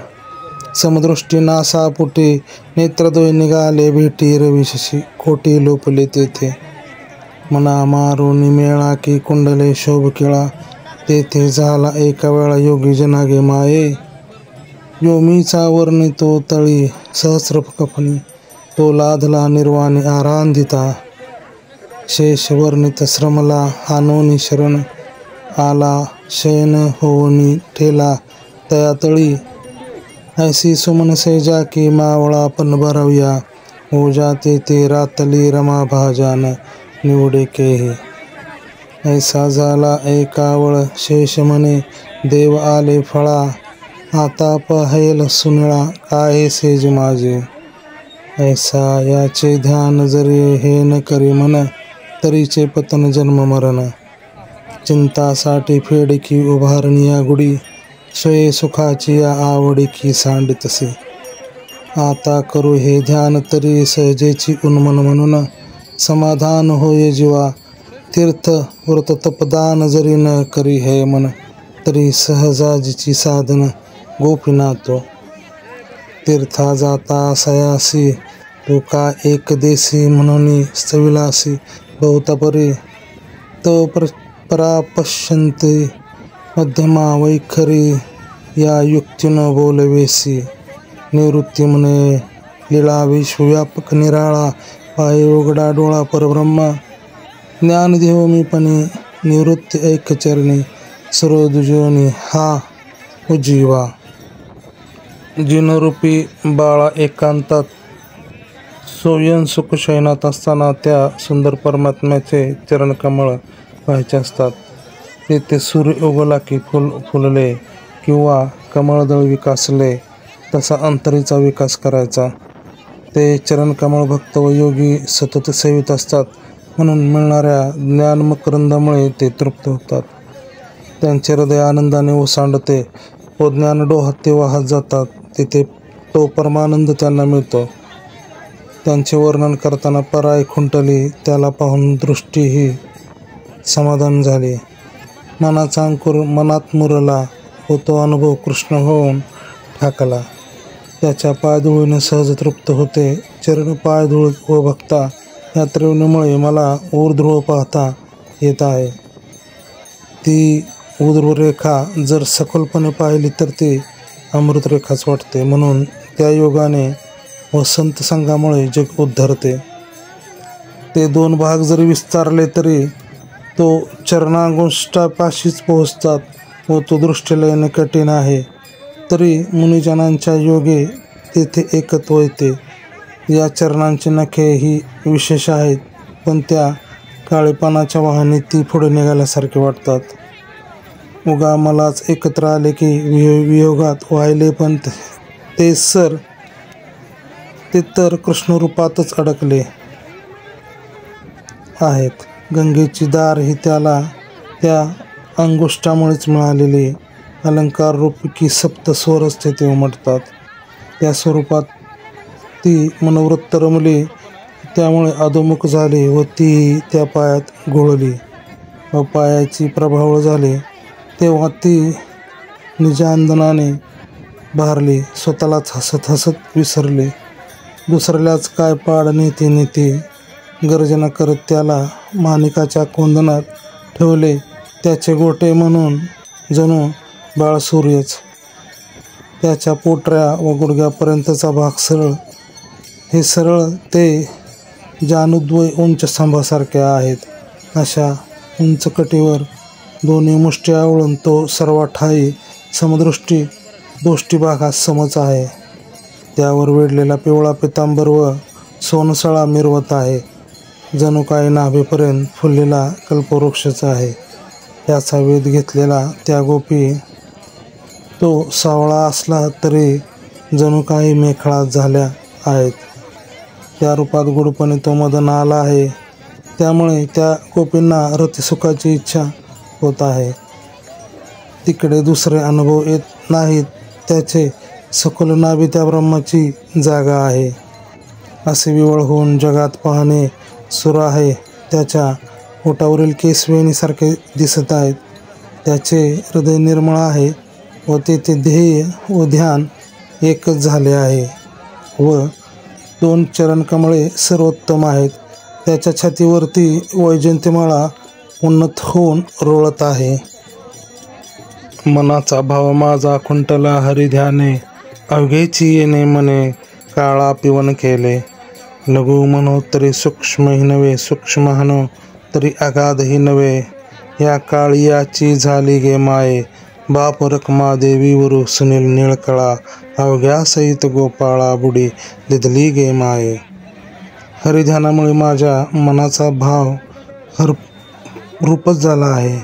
समदृष्टी नासापुटे, नेत्रद्वय निघाले भेटी रविशशी, कोटी लोपले तेथे. मना मारून मेळा की कुंडले शोभ केळा, तेथे झाला एका वेळा योगी जनागे माये. योमीचा वर्णितो तळी सहस्र कफनी, तो लाधला निर्वाणी आरांधिता. शेष वर्णित श्रमला हानोनी शरण, आला शयन होनी ठेला तया तळी. ऐसी सुमनसे जाकी मावळा पण भरवया, ओजा ते रातली रमा भाजान निवडे केही. ऐसा झाला एकावळ शेष म्हणे, देव आले फळा, आता पहेल सुनिळा काय सेज माझे. ऐसा याचे ध्यान जरी हे न करी मन, तरीचे पतन जन्म मरण. चिंतासाठी फेडकी उभारणिया गुडी, स्वये सुखाची या आवडीकी सांडितसे. आता करू हे ध्यान तरी सहजेची उन्मन म्हणून, समाधान होय जीवा. तीर्थ व्रत तपदान जरी न करी हे मन, तरी सहजाजीची साधन गोपीनाथो. तीर्था जाता सयासी, तू का एक देसी म्हणून स्थविलासी. बहुतपरी तो परापश्यंती, मध्यमा वैखरी या युक्तीनं बोलवेसी. निवृत्ती म्हणे लीळा विश्वव्यापक निराळा, पाय उघडा डोळा परब्रह्मा, ज्ञानदेव मीपणे निवृत्ती ऐकचरणी, सर्व दुजोनी हा उजीवा. जिनरूपी बाळा एकांतात सोयन सुखशयनात असताना त्या सुंदर परमात्म्याचे चरणकमळ पाहायचे असतात. तेथे सूर्य उगवला की फुलले किंवा कमळदळ विकासले तसा अंतरीचा विकास करायचा. ते चरणकमळ भक्त व योगी सतत सेवित असतात, म्हणून मिळणाऱ्या ज्ञानमकरंदामुळे ते तृप्त होतात. त्यांचे हृदय आनंदाने ओसांडते व ज्ञानडोहात ते वाहत जातात. तिथे तो परमानंद त्यांना मिळतो. त्यांचे वर्णन करताना पराय खुंटली, त्याला पाहून दृष्टीही समाधान झाली. मनाचा अंकुर मनात मुरला व तो अनुभव कृष्ण होऊन ठाकला. त्याच्या पायधुळीने सहज तृप्त होते. चरण पायधुळ व भक्ता या त्रिवेणीमुळे मला ऊर्ध्व पाहता येत आहे. ती ऊर्ध्वरेखा जर सखोलपणे पाहिली तर ती अमृतरेखाच वाटते. म्हणून त्या योगाने व संत संघामुळे जग उद्धरते. ते 2 भाग जरी विस्तारले तरी तो चरणांगुष्ठापाशीच पोहोचतात व तो दृष्टीला येणे कठीण आहे. तरी मुनिजनांच्या योगे तेथे एकत्व येते. या चरणांची नखे ही विशेष आहेत, पण त्या काळेपणाच्या वाहने ती पुढे निघाल्यासारखे वाटतात. उगा मलाच एकत्र आले की वियोगात वाहिले, पण ते तर कृष्णरूपातच अडकले आहेत. गंगेची दार ही त्याला त्या अंगुष्ठामुळेच मिळालेली अलंकार रूपी सप्त स्वरच तेथे उमटतात. त्या स्वरूपात ती मनोवृत्त रमली, त्यामुळे अधोमुख झाली व ती त्या पायात घोळली व पायाची प्रभावळ झाली. तेव्हा ती निजानंदाने भारली, स्वतःलाच हसत हसत विसरली. दुसऱ्यालाच काय पाड नेती गर्जना करत त्याला माणिकाच्या कोंदणात ठेवले. त्याचे गोटे म्हणून जणू बाळसूर्यच. त्याच्या पोटऱ्या व गुडघ्यापर्यंतचा भाग सरळ, हे सरळ ते जानुद्वय उंच स्तंभासारखे आहेत. अशा उंच कटीवर दोन्ही मुष्टी आवळून तो सर्व ठाई समदृष्टी दोष्टी भागात समच आहे. त्यावर वेढलेला पिवळा पितांबर व सोनसळा मिरवत आहे. जणू काही नाभीपर्यंत फुललेला कल्पवृक्षच आहे. त्याचा वेध घेतलेला त्या गोपी तो सावळा असला तरी जणू काही मेखळा झाल्या आहेत. त्या रूपात गोडपणे तो मदन आला आहे. त्यामुळे त्या गोपींना रतिसुखाची इच्छा होत आहे. तिकडे दुसरे अनुभव येत नाहीत. त्याचे सखोल नाभी त्या ब्रह्माची जागा आहे. असे विवळ होऊन जगात पाहणे सुर आहे. त्याच्या ओठावरील केस वेणीसारखे दिसत आहेत. त्याचे हृदय निर्मळ आहे व तेथे ध्येय व ध्यान एकच झाले आहे व 2 चरणकमळे सर्वोत्तम आहेत. त्याच्या छातीवरती वैजयंतीमाळा उन्नत होऊन रोळत आहे. मनाचा भाव माझा खुंटला हरिध्याने, अवघेची येणे मने काळा पिवन केले. लघु म्हणो तरी सूक्ष्मही नव्हे, सूक्ष्म म्हणो तरी अगाधही नव्हे. या काळियाची झाली गे माये, बाप रखमा देवीवरू सुनील निळकळा. अवघ्या सहित गोपाळा बुडी दिदली गे माये. हरिध्यानामुळे माझ्या मनाचा भाव रूपच झाला आहे.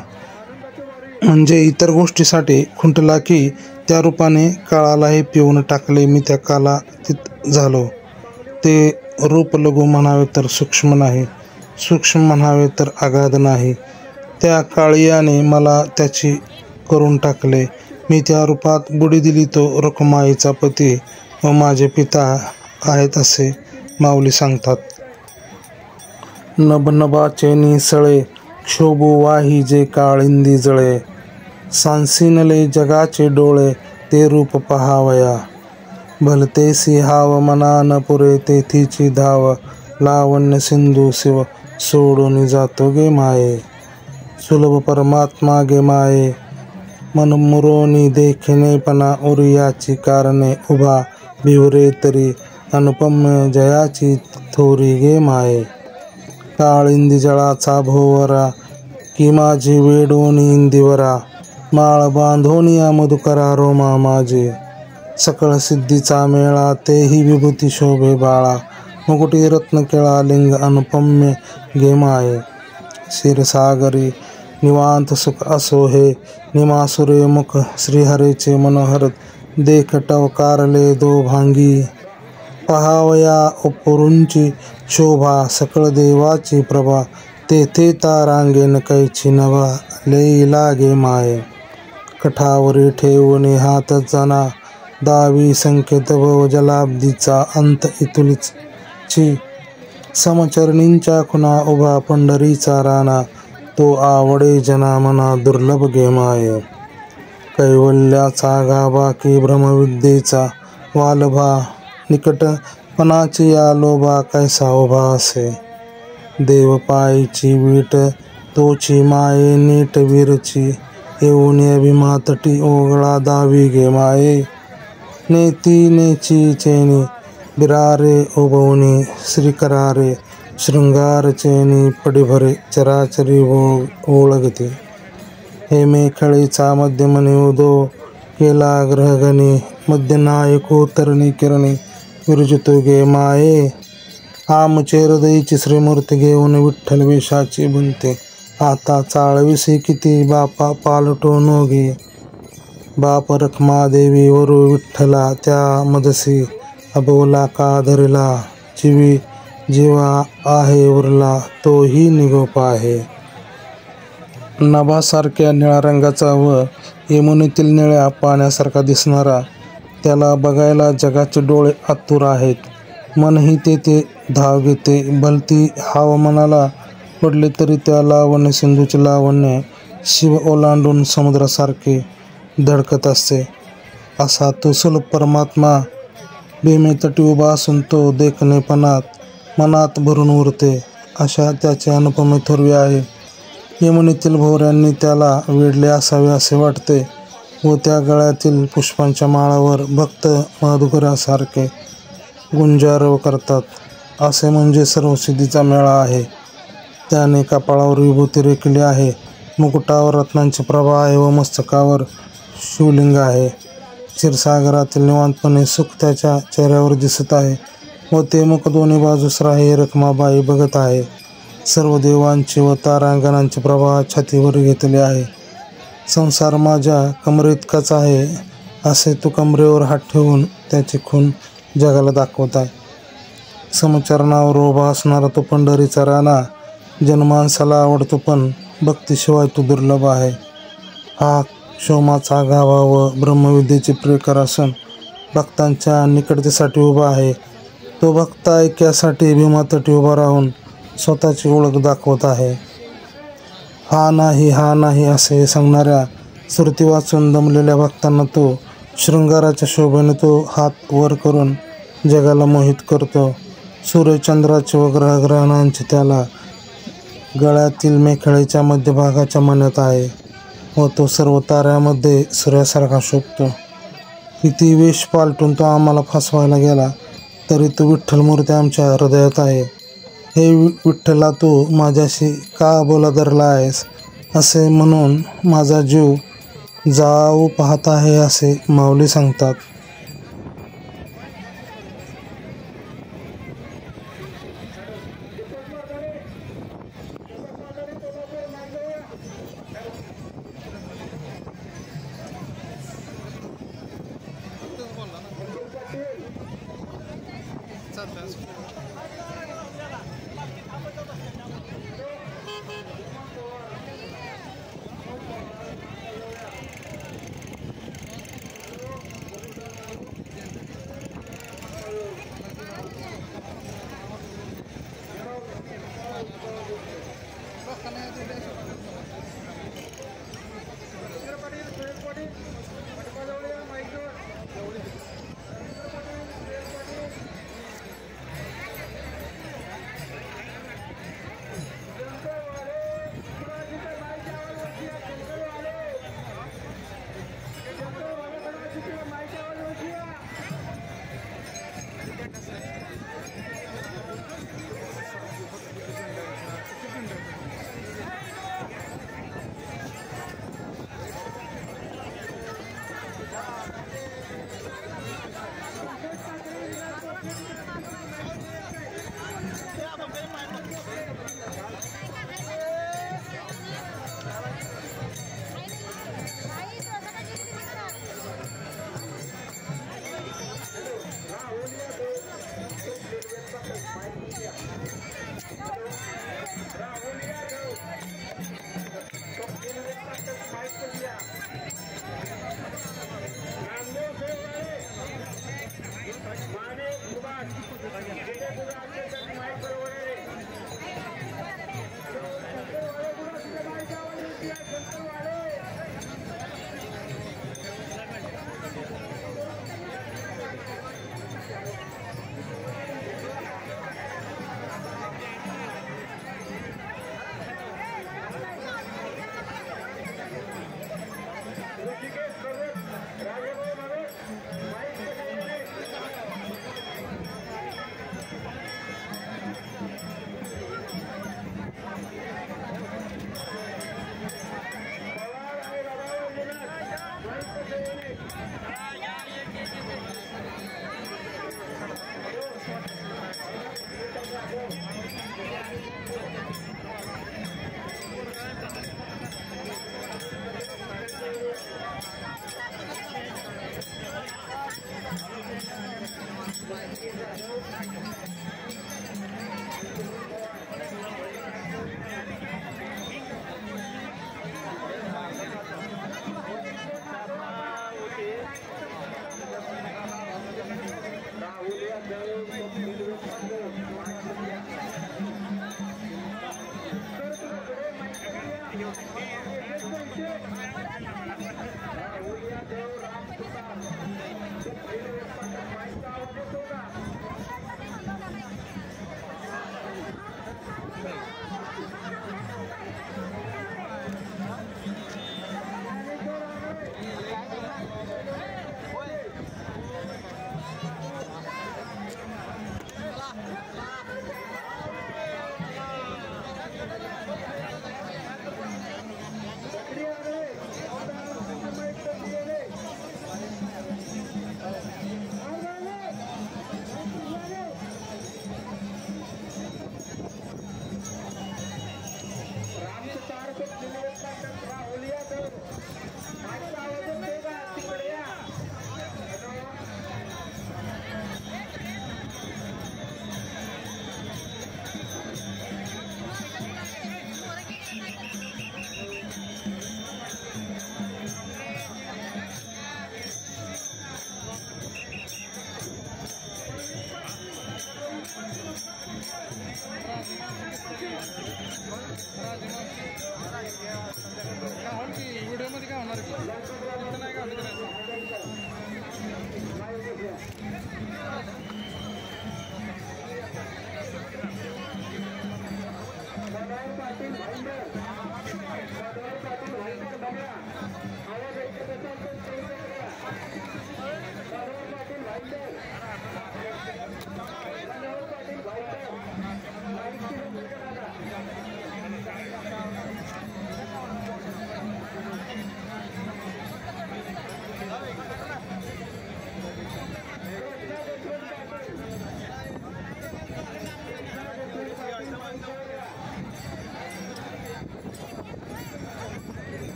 म्हणजे इतर गोष्टीसाठी खुंटला की त्या रूपाने काळालाही पिऊन टाकले. मी त्या कालातीत झालो. ते रूप लघु म्हणावे तर सूक्ष्म नाही, सूक्ष्म म्हणावे तर अगाध नाही. त्या काळियाने मला त्याची करून टाकले. मी त्या रूपात बुडी दिली. तो रखुमाईचा पती व माझे पिता आहेत असे माऊली सांगतात. नभनभाचे निसळे क्षोभू वाही जे काळिंदी जळे. सांसिनले जगाचे डोळे ते रूप पहावया. भलतेसी हाव मना न पुरे तेथीची धाव. लावण्य सिंधू शिव सोडून जातो गे माये. सुलभ परमात्मा गे माये. मन मुरोनी देखिनेपणा उरियाची कारणे. उभा भिवरे तरी अनुपम्य जयाची थोरी गे माये. काळिंदी जळाचा भोवरा की माझी वेडोनी इंदिवरा. माळ बांधोनिया मधुकरा रोमा माझे. सकळ सिद्धीचा मेळा तेही विभूती शोभे बाळा. मुकुटी रत्न केळा लिंग अनुपम्य गे माये. क्षीरसागरी निवांत सुख असो हे. निमासुरे मुख श्रीहरेचे मनोहर. देख टवकारले दो भांगी. पहावया उपुरूंची शोभा. सकळ देवाची प्रभा. तेथे तारांगण कैची नभा. लई लागे माये. कठावरी ठेवणे हात जना. दावी संकेत भव जलाब्दीचा अंत इथुलीची. समचरणींच्या खुणा उभा पंढरीचा राणा. तो आवडे जना मना दुर्लभ गे माये. कैवल्याचा गाभा की ब्रह्मविद्येचा वालभा. निकटपणाची या लोभा कैसा उभा असे. देवपायीची वीट तोची माये नीट वीरची. येऊन अभिमातटी ओगळा दावी गे माये. नेती नेची चेनी बिरारे उभवणी. श्रीकरारे शृंगार चेनी पडिभरे चराचरी ओळगते. हे मेखळीचा मध्यमनी उदो केला ग्रहगणी. मध्यनायको तरणी किरणी विरजितो गे माये. आमचे हृदयीची श्रीमूर्ती घेऊन विठ्ठल वेशाची बुंते. आता चाळविसी किती बापा पालटो नोगे. बाप रखमादेवी वरू विठ्ठला त्या मदसी. अबोला का धरला जीवी जीवा आहे उरला तोही निगोप आहे. नभासारख्या निळ्या रंगाचा व यमुनेतील निळ्या पाण्यासारखा दिसणारा त्याला बघायला जगाचे डोळे आतुर आहेत. मनही तेथे धाव घेते. भलती हाव मनाला पडले तरी त्या लावण्य सिंधूचे लावण्य शिव ओलांडून समुद्रासारखे धडकत असते. असा तो सुलभ परमात्मा भीमेतटी उभा असून तो देखणेपणात मनात भरून उरते. अशा त्याचे अनुपम थोरवे आहे. यमुनेतील भोवऱ्यांनी त्याला वेढले असावे असे वाटते व त्या गळ्यातील पुष्पांच्या माळावर भक्त मधुकरासारखे गुंजारव करतात. असे म्हणजे सर्वसिद्धीचा मेळा आहे. त्याने कपाळावर विभूती रेखली आहे. मुकुटावर रत्नांची प्रभा आहे व मस्तकावर शिवलिंग आहे. क्षीरसागरातील निवांतपणे सुख त्याच्या चेहऱ्यावर दिसत आहे व ते मुख दोन्ही बाजूस राही रखमाबाई बघत आहे. सर्व देवांची व तारांगणांची प्रभा छातीवर घेतली आहे. संसार माझ्या कमरेइतकाच आहे असे तो कमरेवर हात ठेवून त्याची खून जगाला दाखवत आहे. समचरणावर उभा असणारा तो पंढरीचा राणा जनमानसाला आवडतो पण भक्तीशिवाय तो दुर्लभ आहे. हा क्षोमाचा गाभा व ब्रह्मविद्येचे प्रियकर असून भक्तांच्या निकटतेसाठी उभा आहे. तो भक्त ऐक्यासाठी भीमातटी उभा राहून स्वतःची ओळख दाखवत आहे. हा नाही असे सांगणाऱ्या श्रुती वाचून दमलेल्या भक्तांना तो शृंगाराच्या शोभेने तो हात वर करून जगाला मोहित करतो. सूर्यचंद्राचे व ग्रहग्रहणांचे त्याला गळ्यातील मेखळीच्या मध्यभागाच्या मण्यात आहे व तो सर्व ताऱ्यामध्ये सूर्यासारखा शोभतो. किती वेश पालटून तो आम्हाला फसवायला गेला तरी तो विठ्ठलमूर्ती आमच्या हृदयात आहे. हे विठ्ठला तू माझ्याशी का बोला धरला आहेस असे म्हणून माझा जीव जाऊ पाहत आहे असे माऊली सांगतात. व्हिडिओमध्ये काय होणार नाही का पाटील भाईंदर बघा आवाज ऐकत असाल तर पाटील भाईंदर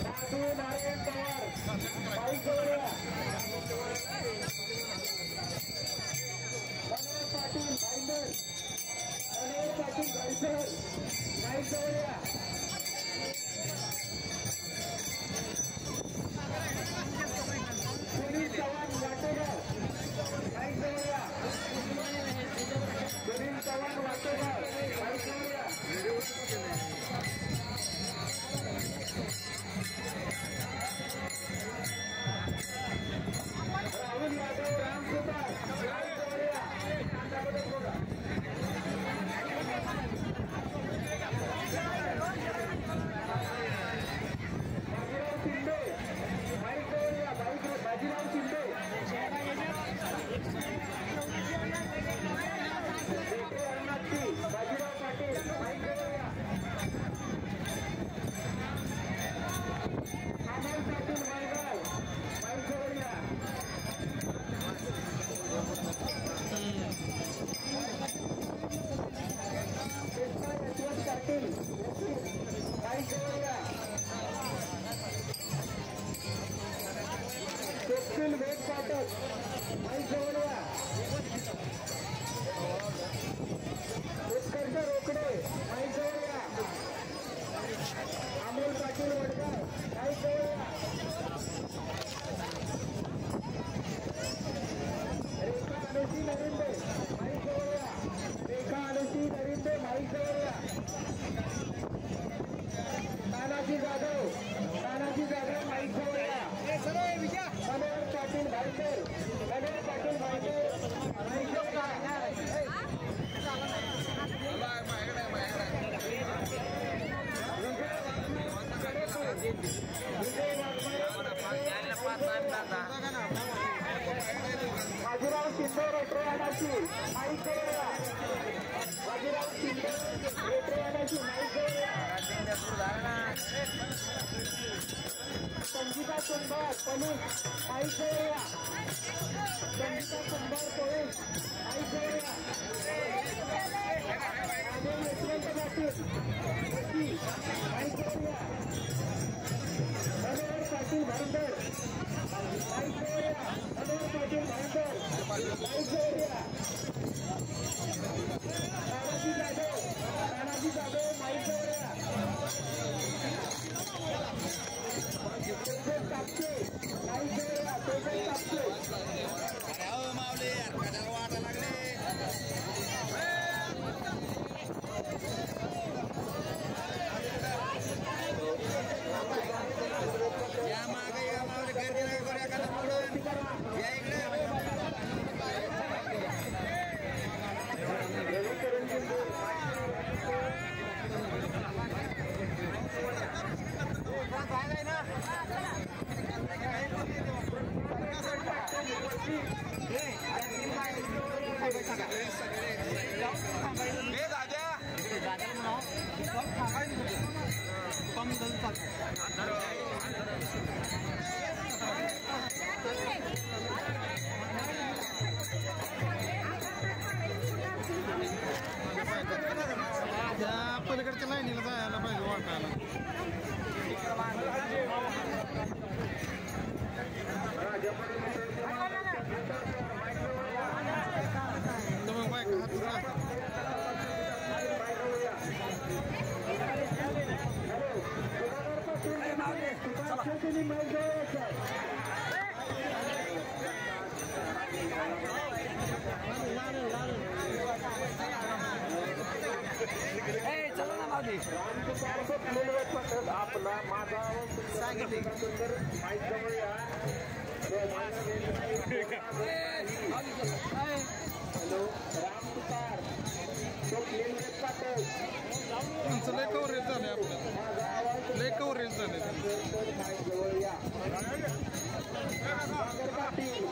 पाटील भाईंदर नारायण पवार पाटील भाईंदर पाटील भाईसर सुनील चव्हाण वाटेगाव सुनील चव्हाण वाटेगाव राहुल यादव रामसुतार बाजीराव शिंदे बाजीराव शिंदे बाजीराव पाटील अमोल पाटील वायगाव बाईकवरिया यशवंत पाटील बाईकवरिया सुशील वेद पाठक बाईकवरिया उत्कर्ष रोकडे बाईकवरिया अमोल पाटील वडगाव बाईकवरिया रेखा अनुषी नरिंदे बाईकवरिया रेखा अनुषी नरिंदे बाईकवरिया तानाजी जाधव बाईकवरिया मनोहर पाटील भाईकर बाजीराव शिंदे रेटरेवाडाची बाजीराव शिंदे तानाजी संगीता कुंभार पोलीस ऐश्वर्या संगीता कुंभार पोलीस ऐश्वर्या आणि यशवंत पाटील ऐश्वर्या मनोहर पाटील भांडर ऐश्वर्या मनोहर पाटील भांडर ऐश्वर्या तानाजी जाधव ऐश्वर्या तेजस कापसे ऐश्वर्या तेजस कापसे मावले यार कशाला वाटा लागले या मागे या मावले गर्दी नाही करू एखादा पुढं या इकडे पलीकडच्या लाईनीला जायला पाहिजे वाटायला मग बायका हात आपला माझा सांगितले सुंदर माईक जवळ या हॅलो राम तुकार तो क्लीन पाठव लय कव्हरेज झाले आपलं लय कव्हरेज झाले माईक जवळ या सागर पाटील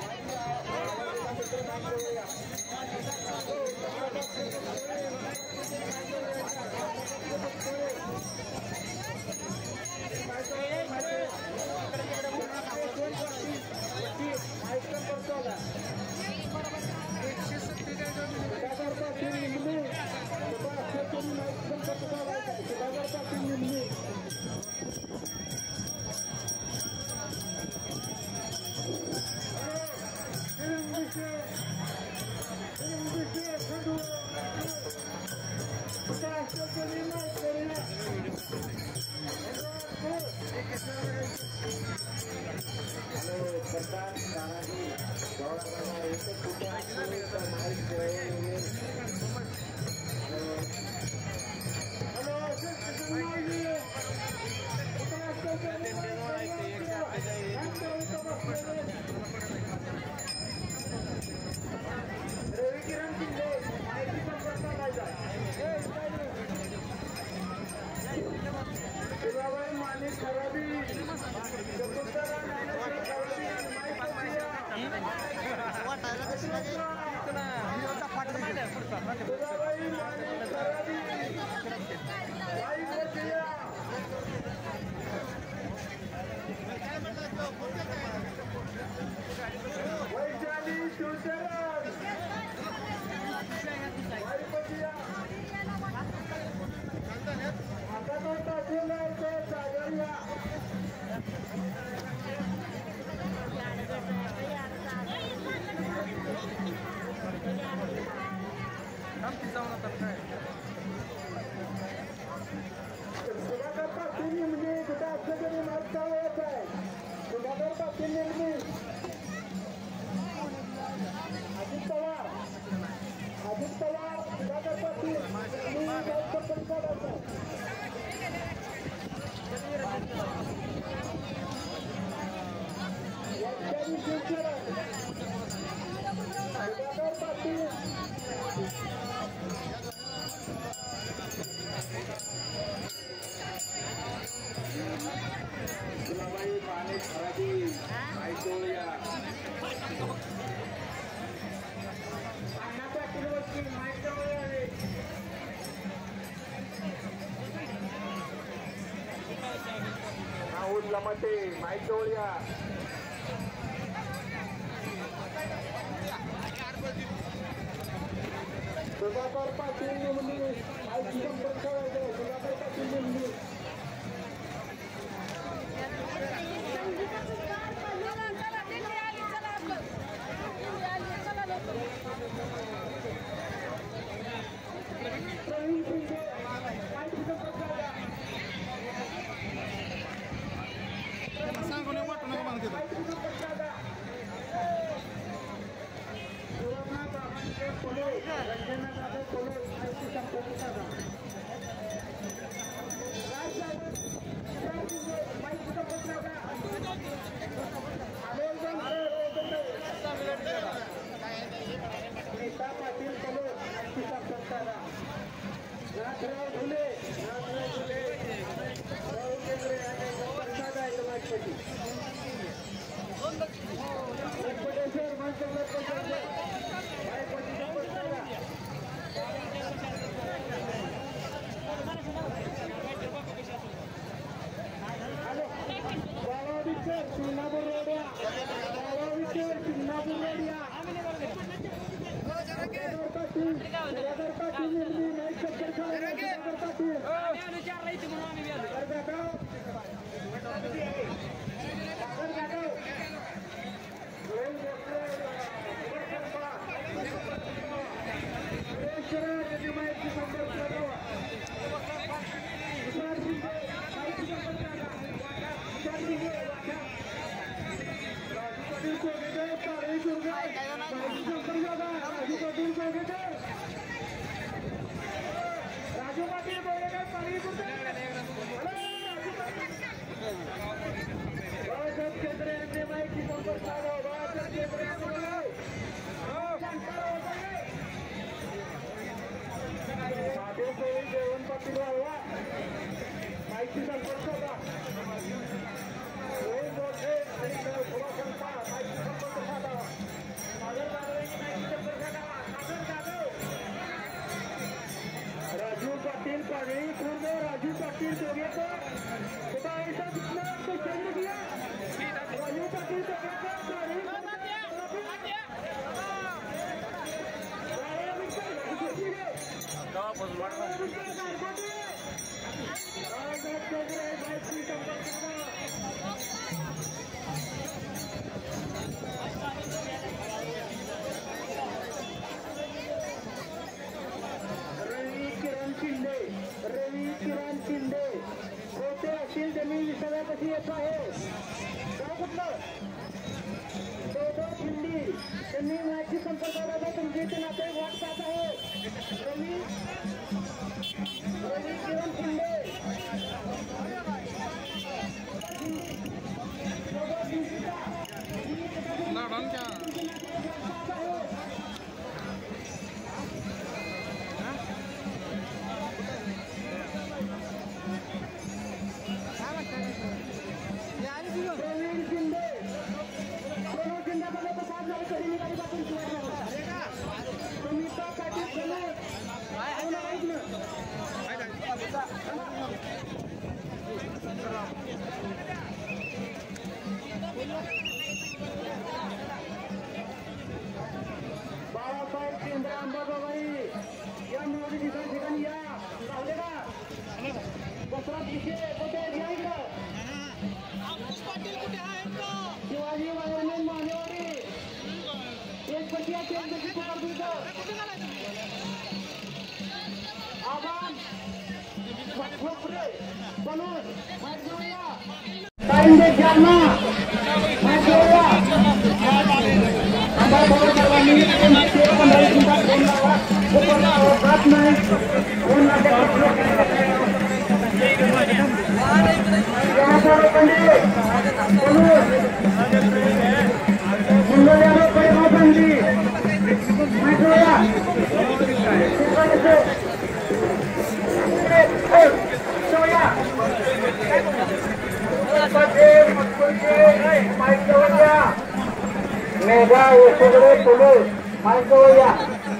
मते माईक जवळ या. सुधाकर पाटील निवडली माहिती संपर्क ठेवायचे. सुधाकर पाटील निवडली. प्रवीण शिंदे माहिती संपर्क ठेवा.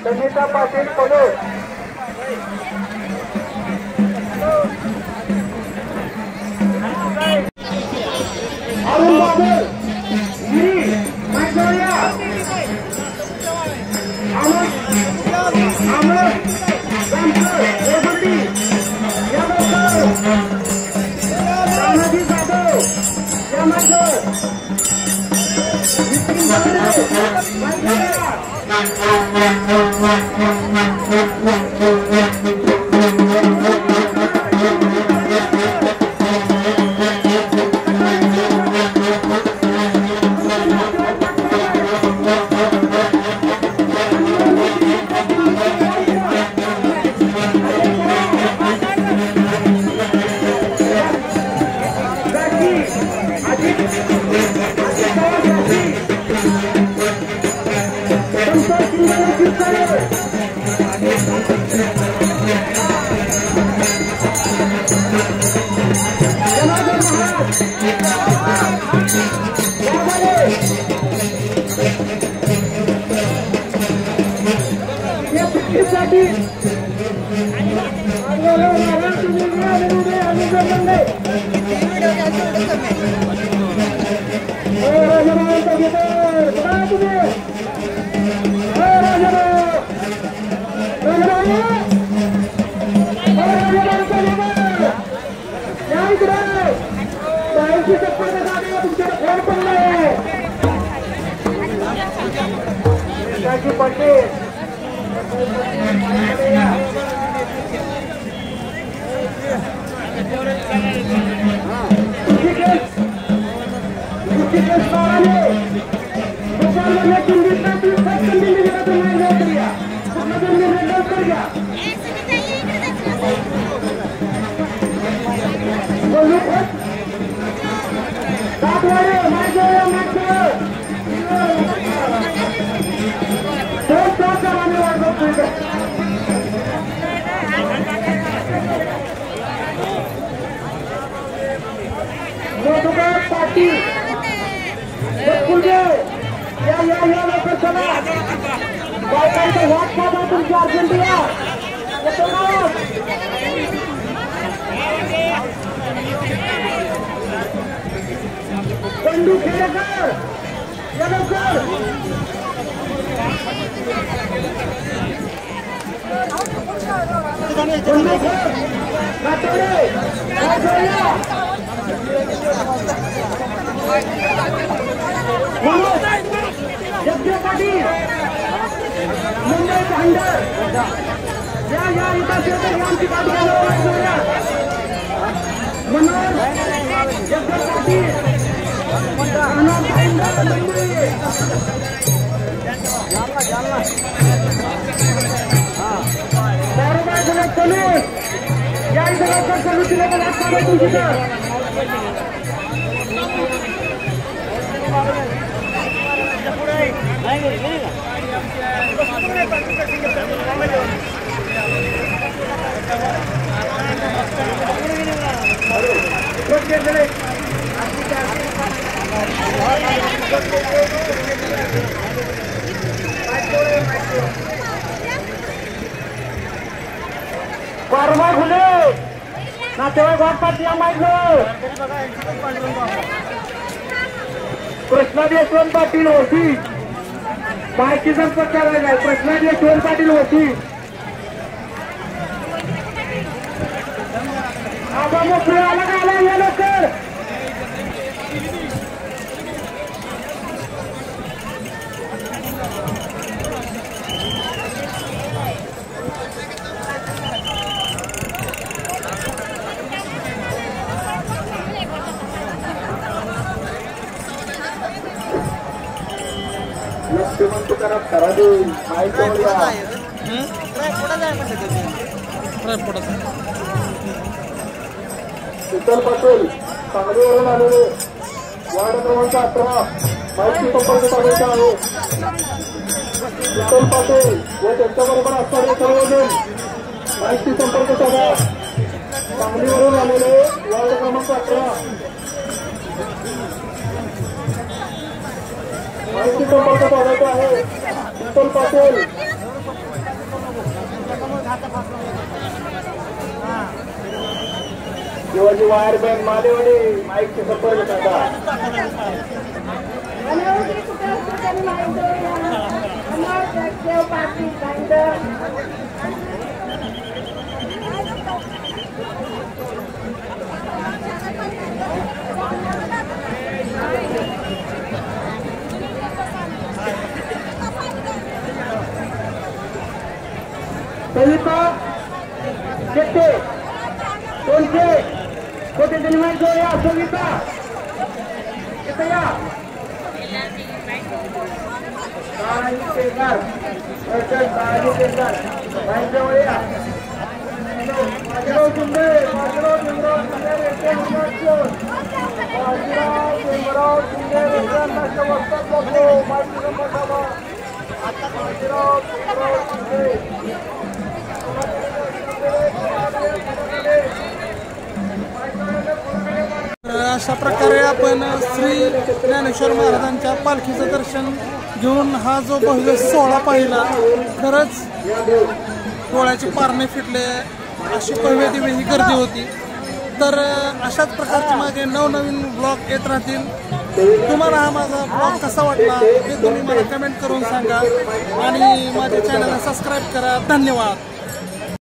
समिता पाटील पलोड कृष्णा यशवंत पाटील होती माहिती संपर्क करायला कृष्णा यशवंत पाटील होती आबा मोकळे आला या लवकर शीतल पाटील सांगलीवरून आलेले वार्ड क्रमांक 18 माहिती संपर्क साधायचा आहे. शीतल पाटील व त्यांच्याबरोबर असणारे सर्वजण माहिती संपर्क साधा. सांगलीवरून आलेले वार्ड क्रमांक 18 माहिती संपर्क साधायचा आहे. शीतल पाटील शिवाजी वायर बँक मालेवाडी माईकचे संपर्क साधा. सविता शेट्टे कोणते कोठे जन्माई जोया सविता इथे या जवळ या माझीराव शिंदे माझीराव शिंदे अशा प्रकारे आपण श्री ज्ञानेश्वर महाराजांच्या पालखीचं दर्शन घेऊन हा जो भव्य सोहळा पाहिला. खरंच डोळ्याचे पारणे फिटले. अशी भव्य दिव्य ही गर्दी होती. तर अशाच प्रकारचे माझे नवनवीन ब्लॉग येत राहतील. तुम्हाला हा माझा ब्लॉग कसा वाटला ते तुम्ही मला कमेंट करून सांगा आणि माझ्या चॅनलला सबस्क्राईब करा. धन्यवाद.